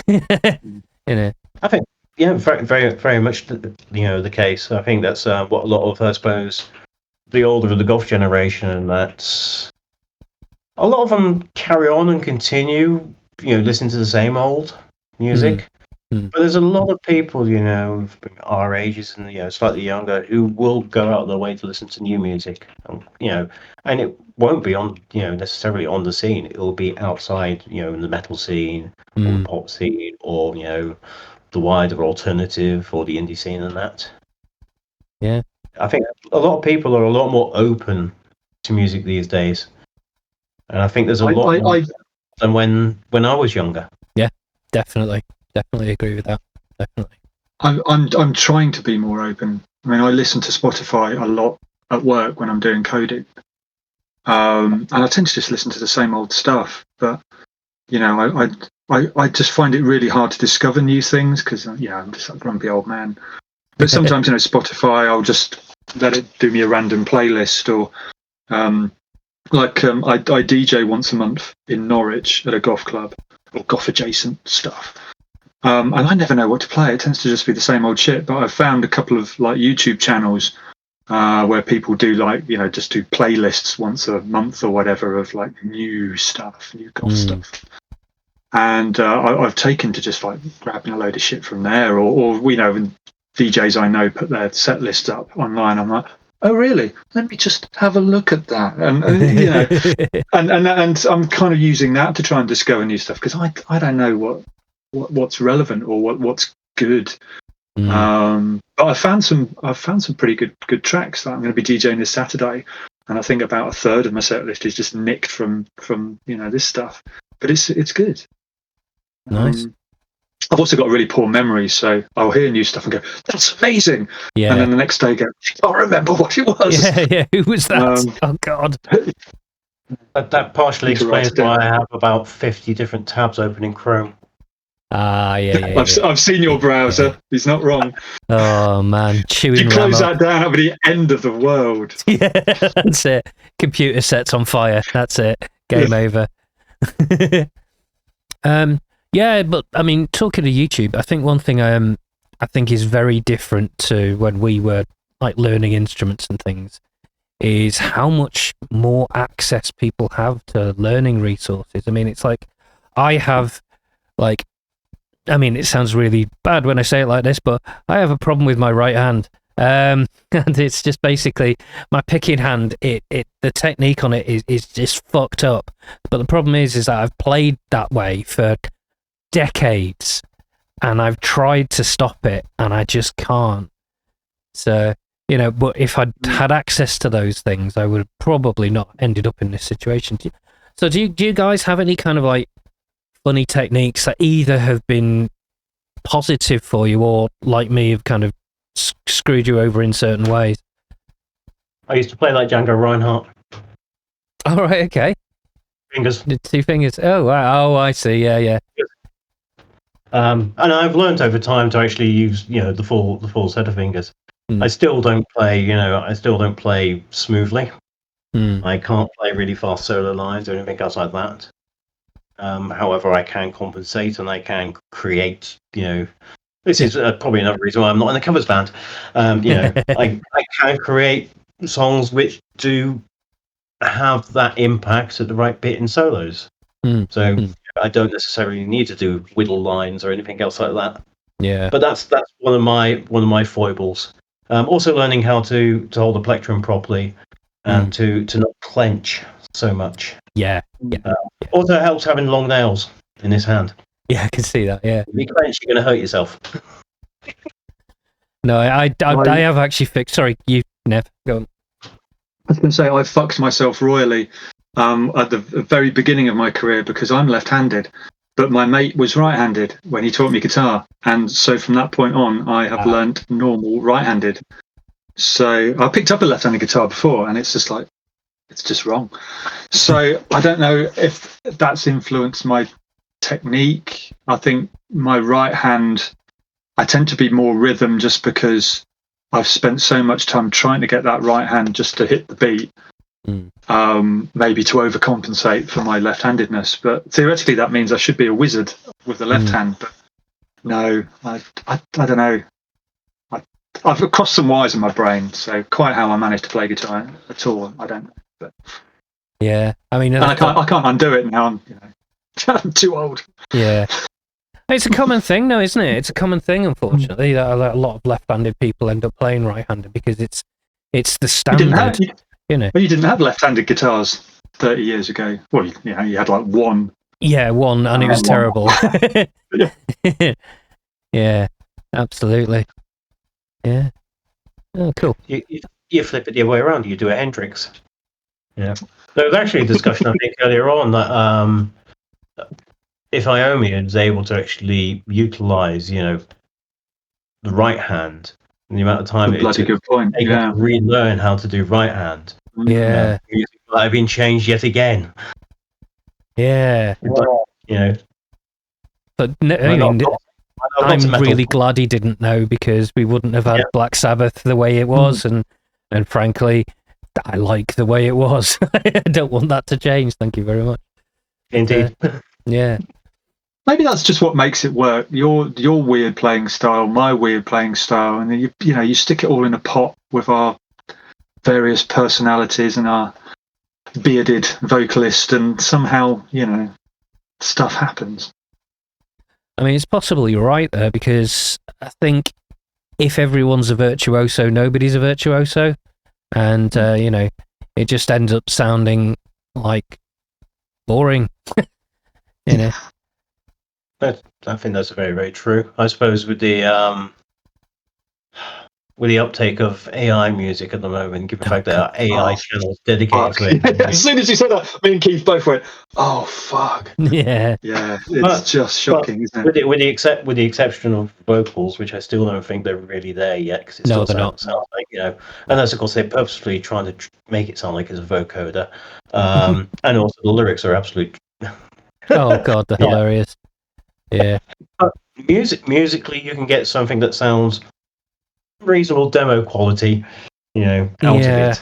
I think very, very, very much the case. I think that's what a lot of, I suppose, the older of the golf generation, and that's a lot of them carry on and continue listening to the same old music. But there's a lot of people, our ages and slightly younger, who will go out of their way to listen to new music, and it won't be on, necessarily on the scene. It will be outside, in the metal scene or the pop scene, or the wider alternative or the indie scene and that. Yeah, I think a lot of people are a lot more open to music these days, and I think there's a lot more than when I was younger. Yeah, definitely agree with that. Definitely. I'm trying to be more open. I mean, I listen to Spotify a lot at work when I'm doing coding, and I tend to just listen to the same old stuff. But I just find it really hard to discover new things because I'm just a grumpy old man. But sometimes Spotify, I'll just let it do me a random playlist, or I DJ once a month in Norwich at a golf club or golf adjacent stuff. And I never know what to play. It tends to just be the same old shit. But I've found a couple of YouTube channels where people do just do playlists once a month or whatever of new stuff, new golf stuff. And I've taken to just grabbing a load of shit from there, or when DJs I know put their set lists up online. I'm like, oh really? Let me just have a look at that, and you know, and I'm kind of using that to try and discover new stuff because I don't know what's relevant or what's good. But I've found some pretty good tracks that I'm going to be DJing this Saturday, and I think about a third of my set list is just nicked from this stuff. But it's good. Nice. I've also got a really poor memory, so I'll hear new stuff and go, "That's amazing!" Yeah. And then the next day, go, "I can't remember what it was." Yeah. Who was that? Oh God. That partially explains why I have about 50 different tabs open in Chrome. Yeah. I've seen your browser. He's not wrong. Oh man, chewing. You close that down, that'll be the end of the world. Yeah, that's it. Computer sets on fire. That's it. Game over. Yeah, but I mean, talking to YouTube, I think one thing I think is very different to when we were like learning instruments and things is how much more access people have to learning resources. I mean, it's like I have like, I mean, it sounds really bad when I say it like this, but I have a problem with my right hand. And it's just basically my picking hand, the technique on it is just fucked up. But the problem is that I've played that way for decades and I've tried to stop it and I just can't. So, you know, but if I'd had access to those things, I would have probably not ended up in this situation. So do you guys have any kind of like funny techniques that either have been positive for you or like me have kind of screwed you over in certain ways? I used to play like Django Reinhardt. All right, okay. Fingers. The 2 fingers. Oh wow. Oh, I see. Yeah. And I've learned over time to actually use, the full set of fingers. I still don't play smoothly. I can't play really fast solo lines or anything else like that. However, I can compensate and I can create, this is probably another reason why I'm not in the covers band. I can create songs which do have that impact at the right bit in solos. I don't necessarily need to do whittle lines or anything else like that. Yeah. But that's one of my foibles. Also learning how to hold the plectrum properly and to not clench so much. Yeah. Also helps having long nails in this hand. Yeah, I can see that. Yeah. If you clench, you're going to hurt yourself. No, I have actually fixed. Sorry, you, Nev. Go on. I was going to say I fucked myself royally at the very beginning of my career because I'm left-handed, but my mate was right-handed when he taught me guitar, and so from that point on, I have learnt normal right-handed. So I picked up a left-handed guitar before, and it's just like it's just wrong. So I don't know if that's influenced my technique. I think my right hand, I tend to be more rhythm just because I've spent so much time trying to get that right hand just to hit the beat. Maybe to overcompensate for my left-handedness, but theoretically that means I should be a wizard with the left hand. But no, I don't know. I've crossed some wires in my brain, so quite how I managed to play guitar at all, I don't know. But yeah, I mean, I can't undo it now. I'm too old. Yeah, it's a common thing, though, isn't it? It's a common thing, unfortunately, that a lot of left-handed people end up playing right-handed because it's the standard. But you didn't have left-handed guitars 30 years ago. Well, you had like one. Yeah, one, and it was terrible. Yeah, absolutely. Yeah. Oh, cool. You flip it the other way around. You do a Hendrix. Yeah. There was actually a discussion, I think, earlier on that if Iommi is able to actually utilize, the right hand, and the amount of time it took to relearn how to do right hand. Yeah. Music might have been changed yet again. Yeah. But I'm really glad he didn't know, because we wouldn't have had Black Sabbath the way it was, and frankly, I like the way it was. I don't want that to change. Thank you very much. Indeed. Yeah. Maybe that's just what makes it work. Your weird playing style, my weird playing style, and then you stick it all in a pot with our various personalities and our bearded vocalist, and somehow stuff happens. I mean, it's possible you're right there, because I think if everyone's a virtuoso, nobody's a virtuoso. and it just ends up sounding like boring. I think that's very, very true. I suppose with the uptake of AI music at the moment, given the fact that there are AI channels dedicated to it. As soon as you said that, me and Keith both went, "Oh fuck!" Yeah, it's just shocking, isn't it? With the exception of vocals, which I still don't think they're really there yet, because it still sounds like and that's of course they're purposefully trying to make it sound like it's a vocoder, and also the lyrics are absolute. Oh god, they're hilarious. Yeah. But musically, you can get something that sounds reasonable demo quality, out of it.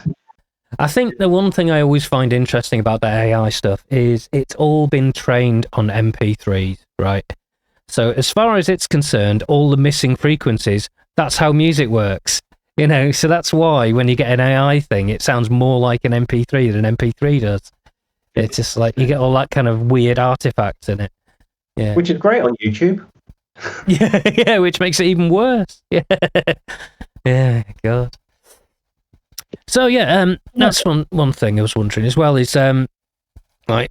I think the one thing I always find interesting about the AI stuff is it's all been trained on MP3s, right? So as far as it's concerned, all the missing frequencies, that's how music works. So that's why when you get an AI thing, it sounds more like an MP3 than an MP3 does. It's just like you get all that kind of weird artifacts in it. Yeah. Which is great on YouTube. Yeah, which makes it even worse. Yeah, God. So that's one thing I was wondering as well is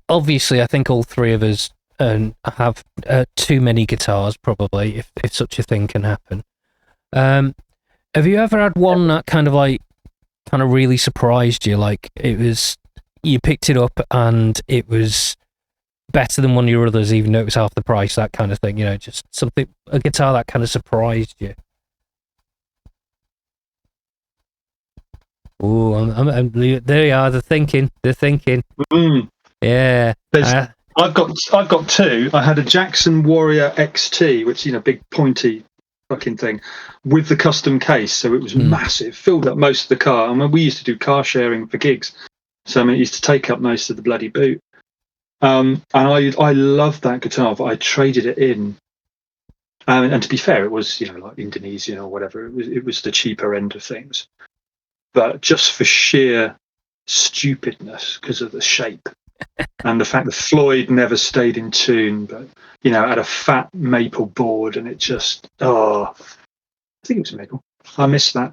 obviously I think all three of us have too many guitars probably if such a thing can happen. Have you ever had one that kind of really surprised you? Like you picked it up and it was better than one of your others, even though it was half the price, that kind of thing, just a guitar that kind of surprised you. Oh, there you are. They're thinking. Yeah. I've got two. I had a Jackson Warrior XT, which big pointy fucking thing, with the custom case, so it was massive, filled up most of the car. And when we used to do car sharing for gigs, so it used to take up most of the bloody boot. And I loved that guitar, but I traded it in. And to be fair, it was like Indonesian or whatever. It was the cheaper end of things. But just for sheer stupidness, because of the shape and the fact that Floyd never stayed in tune, but had a fat maple board, and it just I think it was maple. I missed that.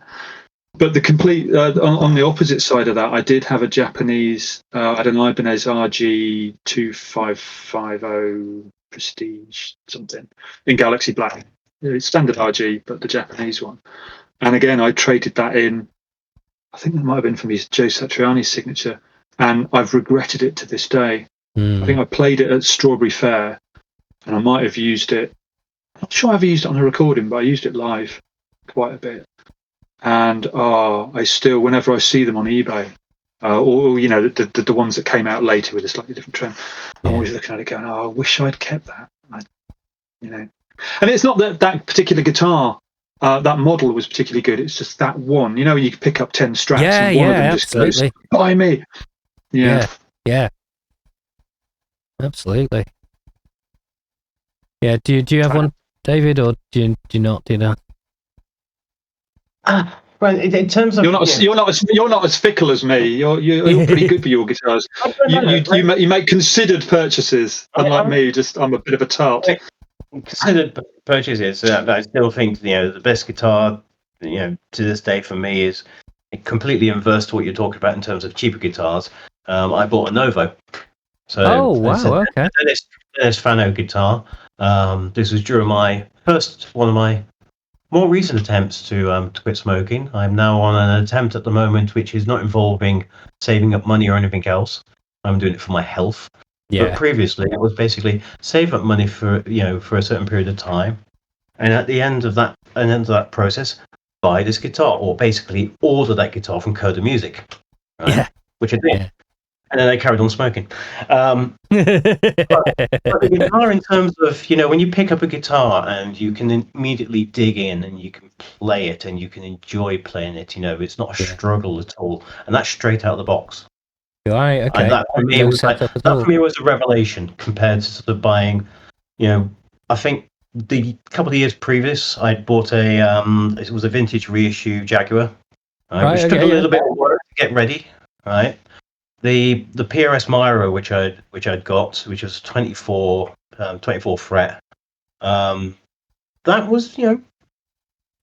But the complete on the opposite side of that, I did have a Japanese. I had an Ibanez RG 2550 Prestige something in Galaxy Black. It's standard RG, but the Japanese one. And again, I traded that in. I think that might have been from his Joe Satriani's signature, and I've regretted it to this day. I think I played it at Strawberry Fair, and I might have used it. I'm not sure I ever used it on a recording, but I used it live quite a bit. And I still, whenever I see them on eBay, or the ones that came out later with a slightly different trim, I'm always looking at it going, I wish I'd kept that. And it's not that particular guitar. That model was particularly good. It's just that one. You can pick up 10 straps and one of them just goes, "Buy me." Yeah. Absolutely. Yeah. Do you have one, David, or do you not do that? Well, in terms of you're not as fickle as me. You're pretty good for your guitars. You make considered purchases, unlike me. I'm a bit of a tart. Considered purchases. I still think the best guitar to this day for me is completely inverse to what you're talking about in terms of cheaper guitars. I bought a Novo. So okay. Dennis Fano guitar. This was during one of my more recent attempts to quit smoking. I'm now on an attempt at the moment which is not involving saving up money or anything else. I'm doing it for my health. Yeah. But previously, it was basically save up money for a certain period of time, and at the end of that process, buy this guitar, or basically order that guitar from Coda Music. Right? Yeah. Which I did. Yeah. And then I carried on smoking. But the guitar, in terms of, when you pick up a guitar and you can immediately dig in and you can play it and you can enjoy playing it, it's not a struggle at all. And that's straight out of the box. Right, okay. And that for me was a revelation compared to sort of buying, I think the couple of years previous, I'd bought it was a vintage reissue Jaguar, right, which took a little bit of work to get ready, right? The PRS Myra, which I'd got, which was 24 fret, that was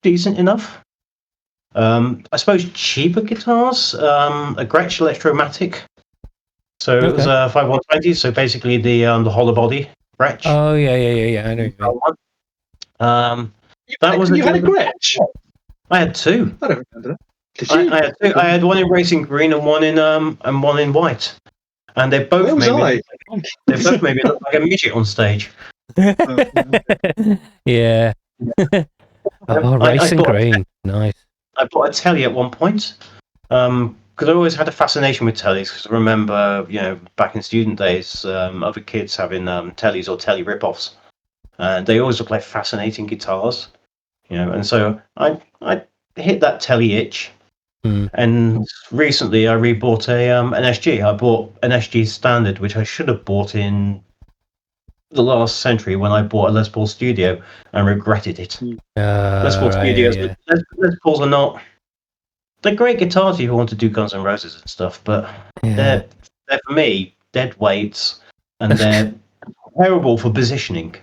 decent enough. I suppose cheaper guitars, a Gretsch Electromatic. So it was a 5120, so basically the hollow body Gretsch. Oh yeah. I know what you mean. You had a Gretsch? I had two. I don't remember that. Did you? I had two. I had one in racing green and one in white, and they both made me look like a midget on stage. Yeah. Racing green, nice. I bought a telly at one point, because I always had a fascination with tellies. Because I remember, back in student days, other kids having tellies or telly rip-offs, and they always look like fascinating guitars, And so I hit that telly itch, and recently I rebought an SG. I bought an SG Standard, which I should have bought in the last century when I bought a Les Paul Studio and regretted it. Les Paul Studios, yeah. Les Pauls are not. They're great guitars if you want to do Guns N' Roses and stuff, but they're for me dead weights, and they're terrible for positioning.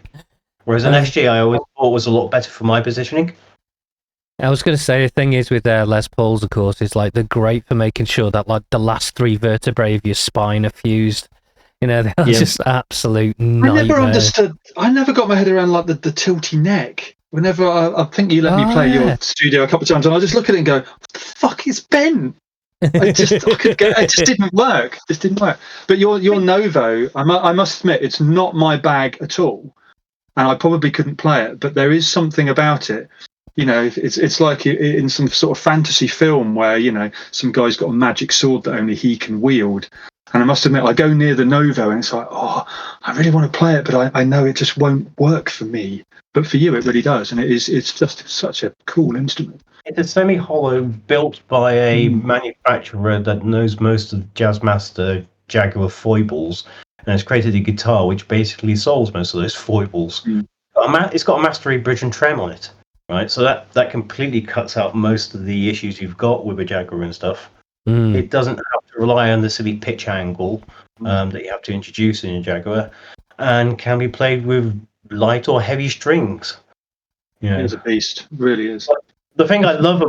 Whereas an SG I always thought was a lot better for my positioning. I was going to say, the thing is with Les Pauls, of course, is like they're great for making sure that like the last three vertebrae of your spine are fused. They're just absolute nightmares. I never understood. I never got my head around like the tilty neck. Whenever I think you let me play your studio a couple of times, and I just look at it and go, "What the fuck is bent?" It just didn't work. It just didn't work. But your Novo, I must admit, it's not my bag at all, and I probably couldn't play it. But there is something about it. It's like in some sort of fantasy film where some guy's got a magic sword that only he can wield. And I must admit, I go near the Novo and it's like, oh, I really want to play it, but I know it just won't work for me. But for you, it really does. And it's just such a cool instrument. It's a semi-hollow built by a manufacturer that knows most of Jazzmaster Jaguar foibles and has created a guitar which basically solves most of those foibles. It's got a Mastery bridge and trem on it, right? So that completely cuts out most of the issues you've got with a Jaguar and stuff. It doesn't have to rely on the silly pitch angle that you have to introduce in a Jaguar, and can be played with light or heavy strings. It's a beast, it really is. The thing I love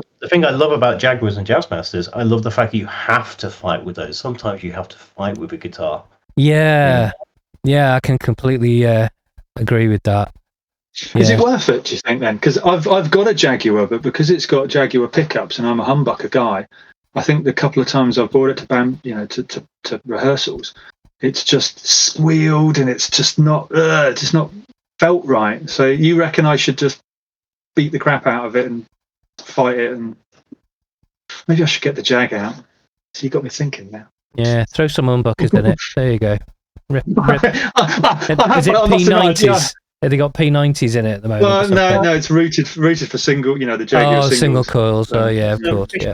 about Jaguars and Jazzmasters, I love the fact that you have to fight with those. Sometimes you have to fight with a guitar. Yeah, I can completely agree with that. Is it worth it, do you think, then? Because I've got a Jaguar, but because it's got Jaguar pickups and I'm a humbucker guy, I think the couple of times I've brought it to band, to rehearsals, it's just squealed and it's just not felt right. So you reckon I should just beat the crap out of it and fight it, and maybe I should get the Jag out? So you got me thinking now. Yeah, throw some humbuckers in it. There you go. Is it P90s? Have they got P90s in it at the moment? Well, no, it's rooted for single. The Jaguar singles. Single coils. Oh yeah, of course. Yeah.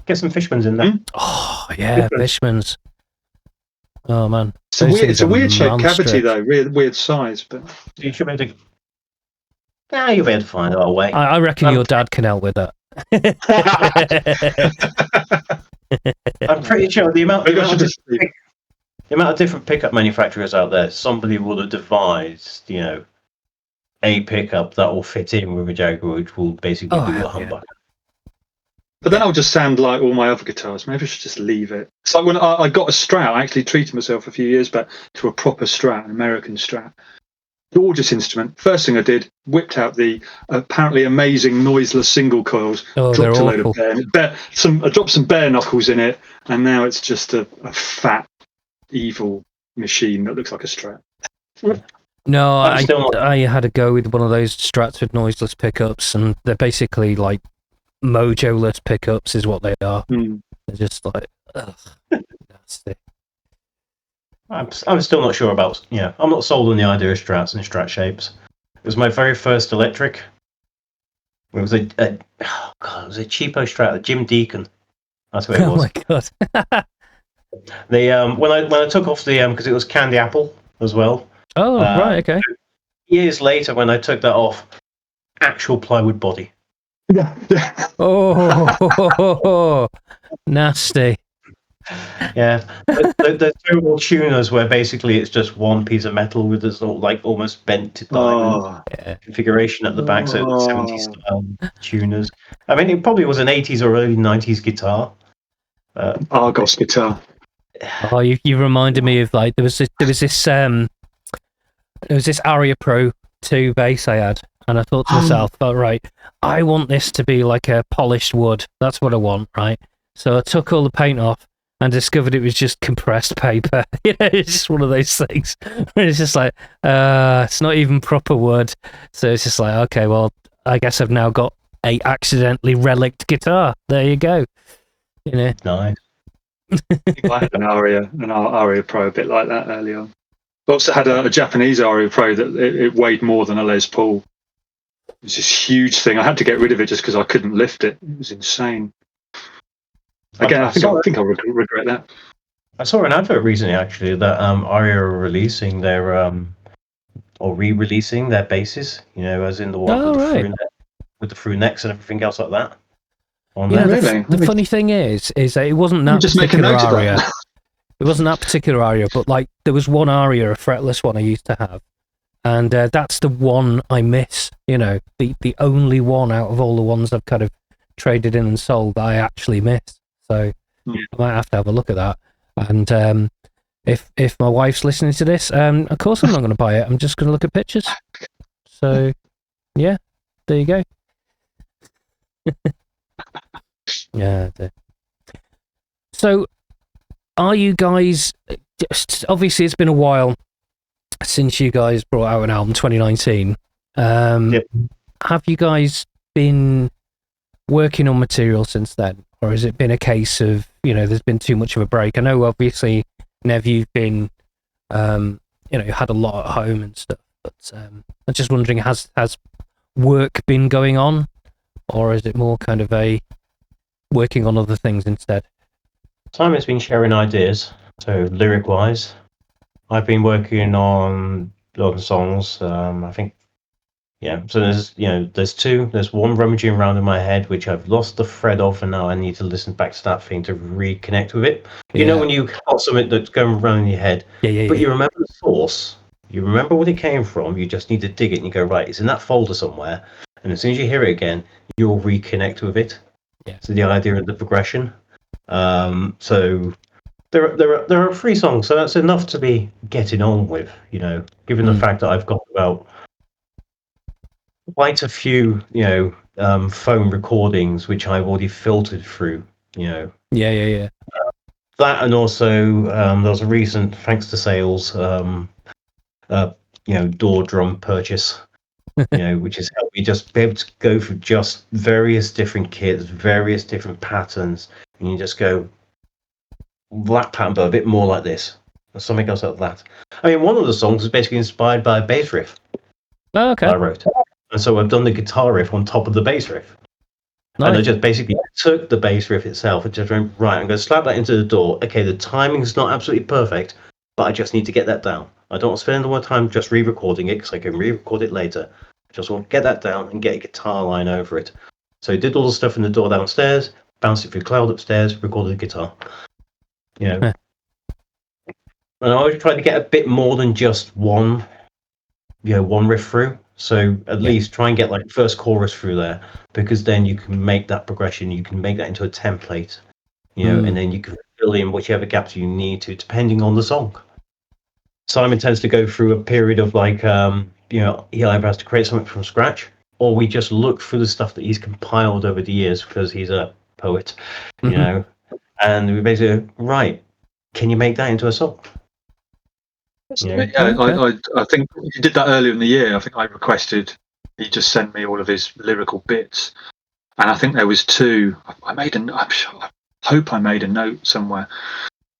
Get some Fishmans in there. Oh yeah, Fishmans. Oh man, it's a weird shaped cavity though, weird size, but you should be able to. Nah, you'll be able to find out a way. I reckon your dad can help with that. I'm pretty sure the amount of different pickup manufacturers out there, somebody would have devised, a pickup that will fit in with a Jaguar, which will basically do the humbucker. But then I'll just sound like all my other guitars. Maybe I should just leave it. It's like when I got a Strat, I actually treated myself a few years back to a proper Strat, an American Strat. Gorgeous instrument. First thing I did, whipped out the apparently amazing noiseless single coils, dropped a load of I dropped some bare knuckles in it, and now it's just a fat, evil machine that looks like a Strat. No, I had to go with one of those Strats with noiseless pickups, and they're basically like mojo-less pickups is what they are. They're just like, ugh, nasty. I'm still not sure about, I'm not sold on the idea of Strats and Strat shapes. It was my very first electric. It was it was a cheapo Strat, a Jim Deacon. That's what it was. Oh my god. When I took off the because it was candy apple as well. Oh right, okay. Years later, when I took that off, actual plywood body. Yeah. Oh, nasty. Yeah, there's several tuners where basically it's just one piece of metal with this sort of like almost bent to diamond Oh, configuration at the back, so the 70s oh, style tuners. I mean, it probably was an 80s or early 90s guitar. Argos guitar. Oh, you reminded me of like there was this Aria Pro 2 bass I had, and I thought to myself, oh, right, I want this to be like a polished wood. That's what I want, right? So I took all the paint off and discovered it was just compressed paper. It's just one of those things. It's just like, it's not even proper wood. So it's just like, okay, well, I guess I've now got a accidentally relicked guitar. There you go. Nice. I had an Aria Pro a bit like that early on. I also had a Japanese Aria Pro that it weighed more than a Les Paul. It was this huge thing. I had to get rid of it just because I couldn't lift it. It was insane. Again, I think I regret that. I saw an advert recently actually that Aria are releasing their or re-releasing their basses. As in the one with the through necks and everything else like that. Yeah, the funny thing is that it wasn't that particular Aria. It wasn't that particular Aria, but like there was one Aria, a fretless one I used to have, and that's the one I miss. The only one out of all the ones I've kind of traded in and sold that I actually miss. So I might have to have a look at that. And if my wife's listening to this, of course I'm not going to buy it. I'm just going to look at pictures. So yeah, there you go. Yeah. So, are you guys? Obviously, it's been a while since you guys brought out an album, 2019. Yep. Have you guys been working on material since then, or has it been a case of there's been too much of a break? I know, obviously, Nev, you've been had a lot at home and stuff, but I'm just wondering, has work been going on, or is it more kind of a working on other things instead? Simon's been sharing ideas. So lyric wise, I've been working on songs. I think, so there's two. There's one rummaging around in my head which I've lost the thread of, and now I need to listen back to that thing to reconnect with it. When you got something that's going around in your head, but you remember the source, you remember what it came from. You just need to dig it, and you go, right, it's in that folder somewhere, and as soon as you hear it again, you'll reconnect with it. Yeah. So the idea of the progression. So there are 3 songs, so that's enough to be getting on with. Given the fact that I've got about quite a few phone recordings which I've already filtered through. Yeah. That, and also there was a recent, thanks to sales, door drum purchase. Which has helped me just be able to go through just various different kits, various different patterns, and you just go that pattern, but a bit more like this, or something else like that. I mean, one of the songs is basically inspired by a bass riff. Oh, okay. I wrote, and so I've done the guitar riff on top of the bass riff. Nice. And I just basically took the bass riff itself and just went, right, I'm going to slap that into the door. Okay, the timing's not absolutely perfect, but I just need to get that down. I don't want to spend all my time just re-recording it because I can re-record it later. I just want to get that down and get a guitar line over it. So I did all the stuff in the door downstairs, bounced it through cloud upstairs, recorded the guitar. And I always try to get a bit more than just one riff through. So at least try and get like first chorus through there, because then you can make that progression. You can make that into a template, and then you can fill in whichever gaps you need to, depending on the song. Simon tends to go through a period of like, he either has to create something from scratch, or we just look through the stuff that he's compiled over the years because he's a poet, and we basically, right, can you make that into a song? I think you did that earlier in the year. I think I requested he just sent me all of his lyrical bits, and I think there was 2. I hope I made a note somewhere,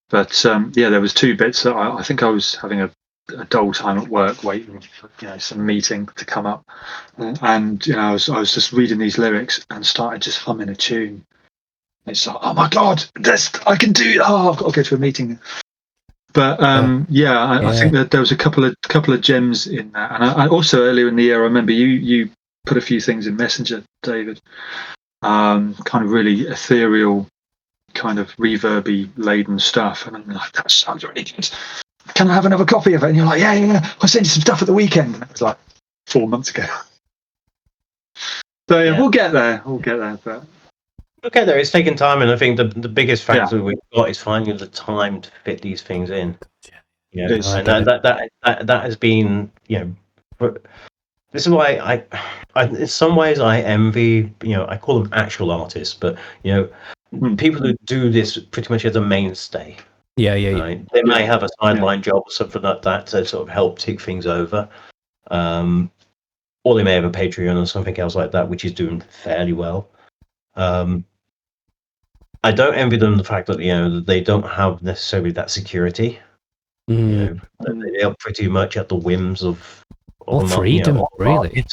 but there was 2 bits that I think I was having a dull time at work waiting for some meeting to come up, and I was just reading these lyrics and started just humming a tune. It's like, oh my god, I can do it. Oh, I've got to go to a meeting. But I think that there was a couple of gems in that, and I also earlier in the year I remember you put a few things in Messenger, David, kind of really ethereal kind of reverby laden stuff, and I'm like, that sounds really good. Can I have another copy of it? And you're like, yeah. I'll send you some stuff at the weekend. And it was like 4 months ago. So yeah, we'll get there. But Okay, there. It's taken time, and I think the biggest factor we've got is finding the time to fit these things in. Yeah, and that has been, this is why I in some ways I envy, I call them actual artists, but people who do this pretty much as a mainstay. Yeah. Right? They may have a sideline job or something like that to sort of help tick things over, or they may have a Patreon or something else like that, which is doing fairly well. I don't envy them the fact that they don't have necessarily that security. They are pretty much at the whims of freedom, really.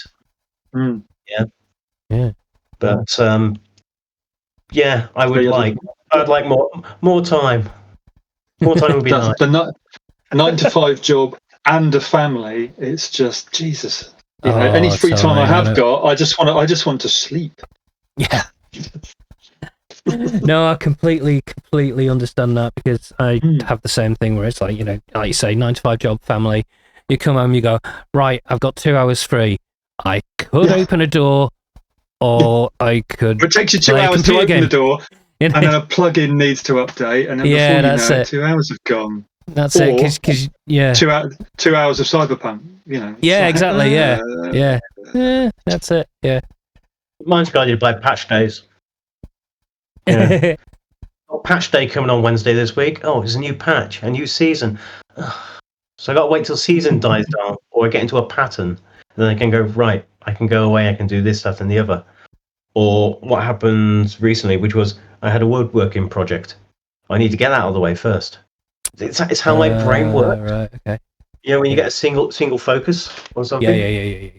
Yeah. But I'd like more time. More time would be nice. The 9 to 5 job and a family. It's just Jesus. Any free time I have got, I just want to sleep. Yeah. No, I completely understand that, because I have the same thing where it's like, like you say, 9 to 5 job, family. You come home, you go, right, I've got 2 hours free. I could open a door, or I could. It takes you 2 hours to open the door, and then a plug-in needs to update, and then before you know it, 2 hours have gone. That's it, because 2 hours of Cyberpunk, Yeah, exactly. Yeah, that's it. Yeah. Mine's guided by patch days. Yeah. Patch day coming on Wednesday this week. Oh, there's a new patch, a new season. So I got to wait till season dies down, or I get into a pattern, and then I can go, right, I can go away, I can do this, that, and the other. Or what happened recently, which was I had a woodworking project. I need to get that out of the way first. It's how my brain works. Right, okay. When you get a single focus on something. Yeah.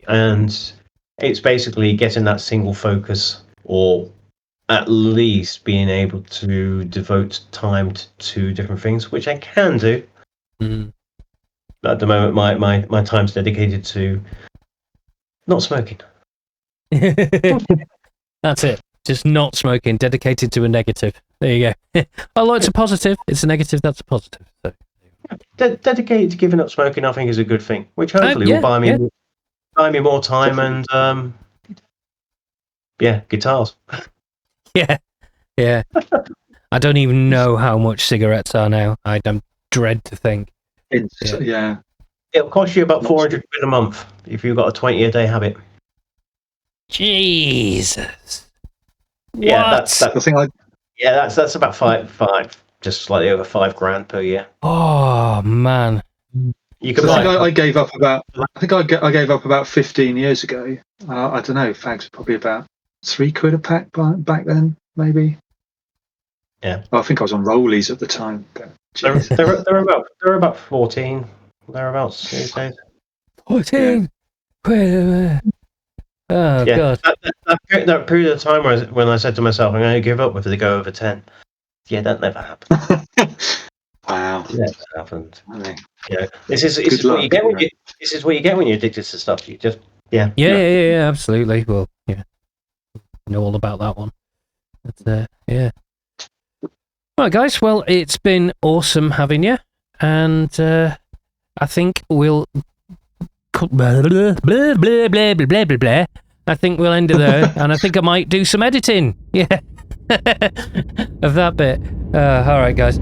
And it's basically getting that single focus, or at least being able to devote time to 2 different things, which I can do. At the moment, my time's dedicated to not smoking. That's it. Just not smoking, dedicated to a negative. There you go. Although it's a positive, it's a negative, that's a positive. So. Dedicated to giving up smoking, I think, is a good thing, which hopefully will buy me more time and guitars. Yeah. I don't even know how much cigarettes are now. I don't dread to think. It'll cost you about 400 quid a month if you've got a 20-a-day habit. Jesus. Yeah, what? that's the thing. That's about five, just slightly over $5,000 per year. Oh man. You can I gave up about. I think I gave up about 15 years ago. I don't know. Fags were probably about £3 a pack back then, maybe. Yeah. I think I was on rollies at the time. But they're about 14. Thereabouts these days. 14. Yeah. Oh God. That period of time when I said to myself, I'm going to give up if they go over 10. Yeah, that never happened. Wow. Never happened. This is what you get when you. This is what you get when you're addicted to stuff. You just Yeah, absolutely. Well, yeah, I know all about that one. But yeah. Right, guys. Well, it's been awesome having you, and I think we'll. Blah, blah, blah, blah, blah, blah, blah, blah. I think we'll end it there, and I think I might do some editing. Yeah, of that bit. All right, guys.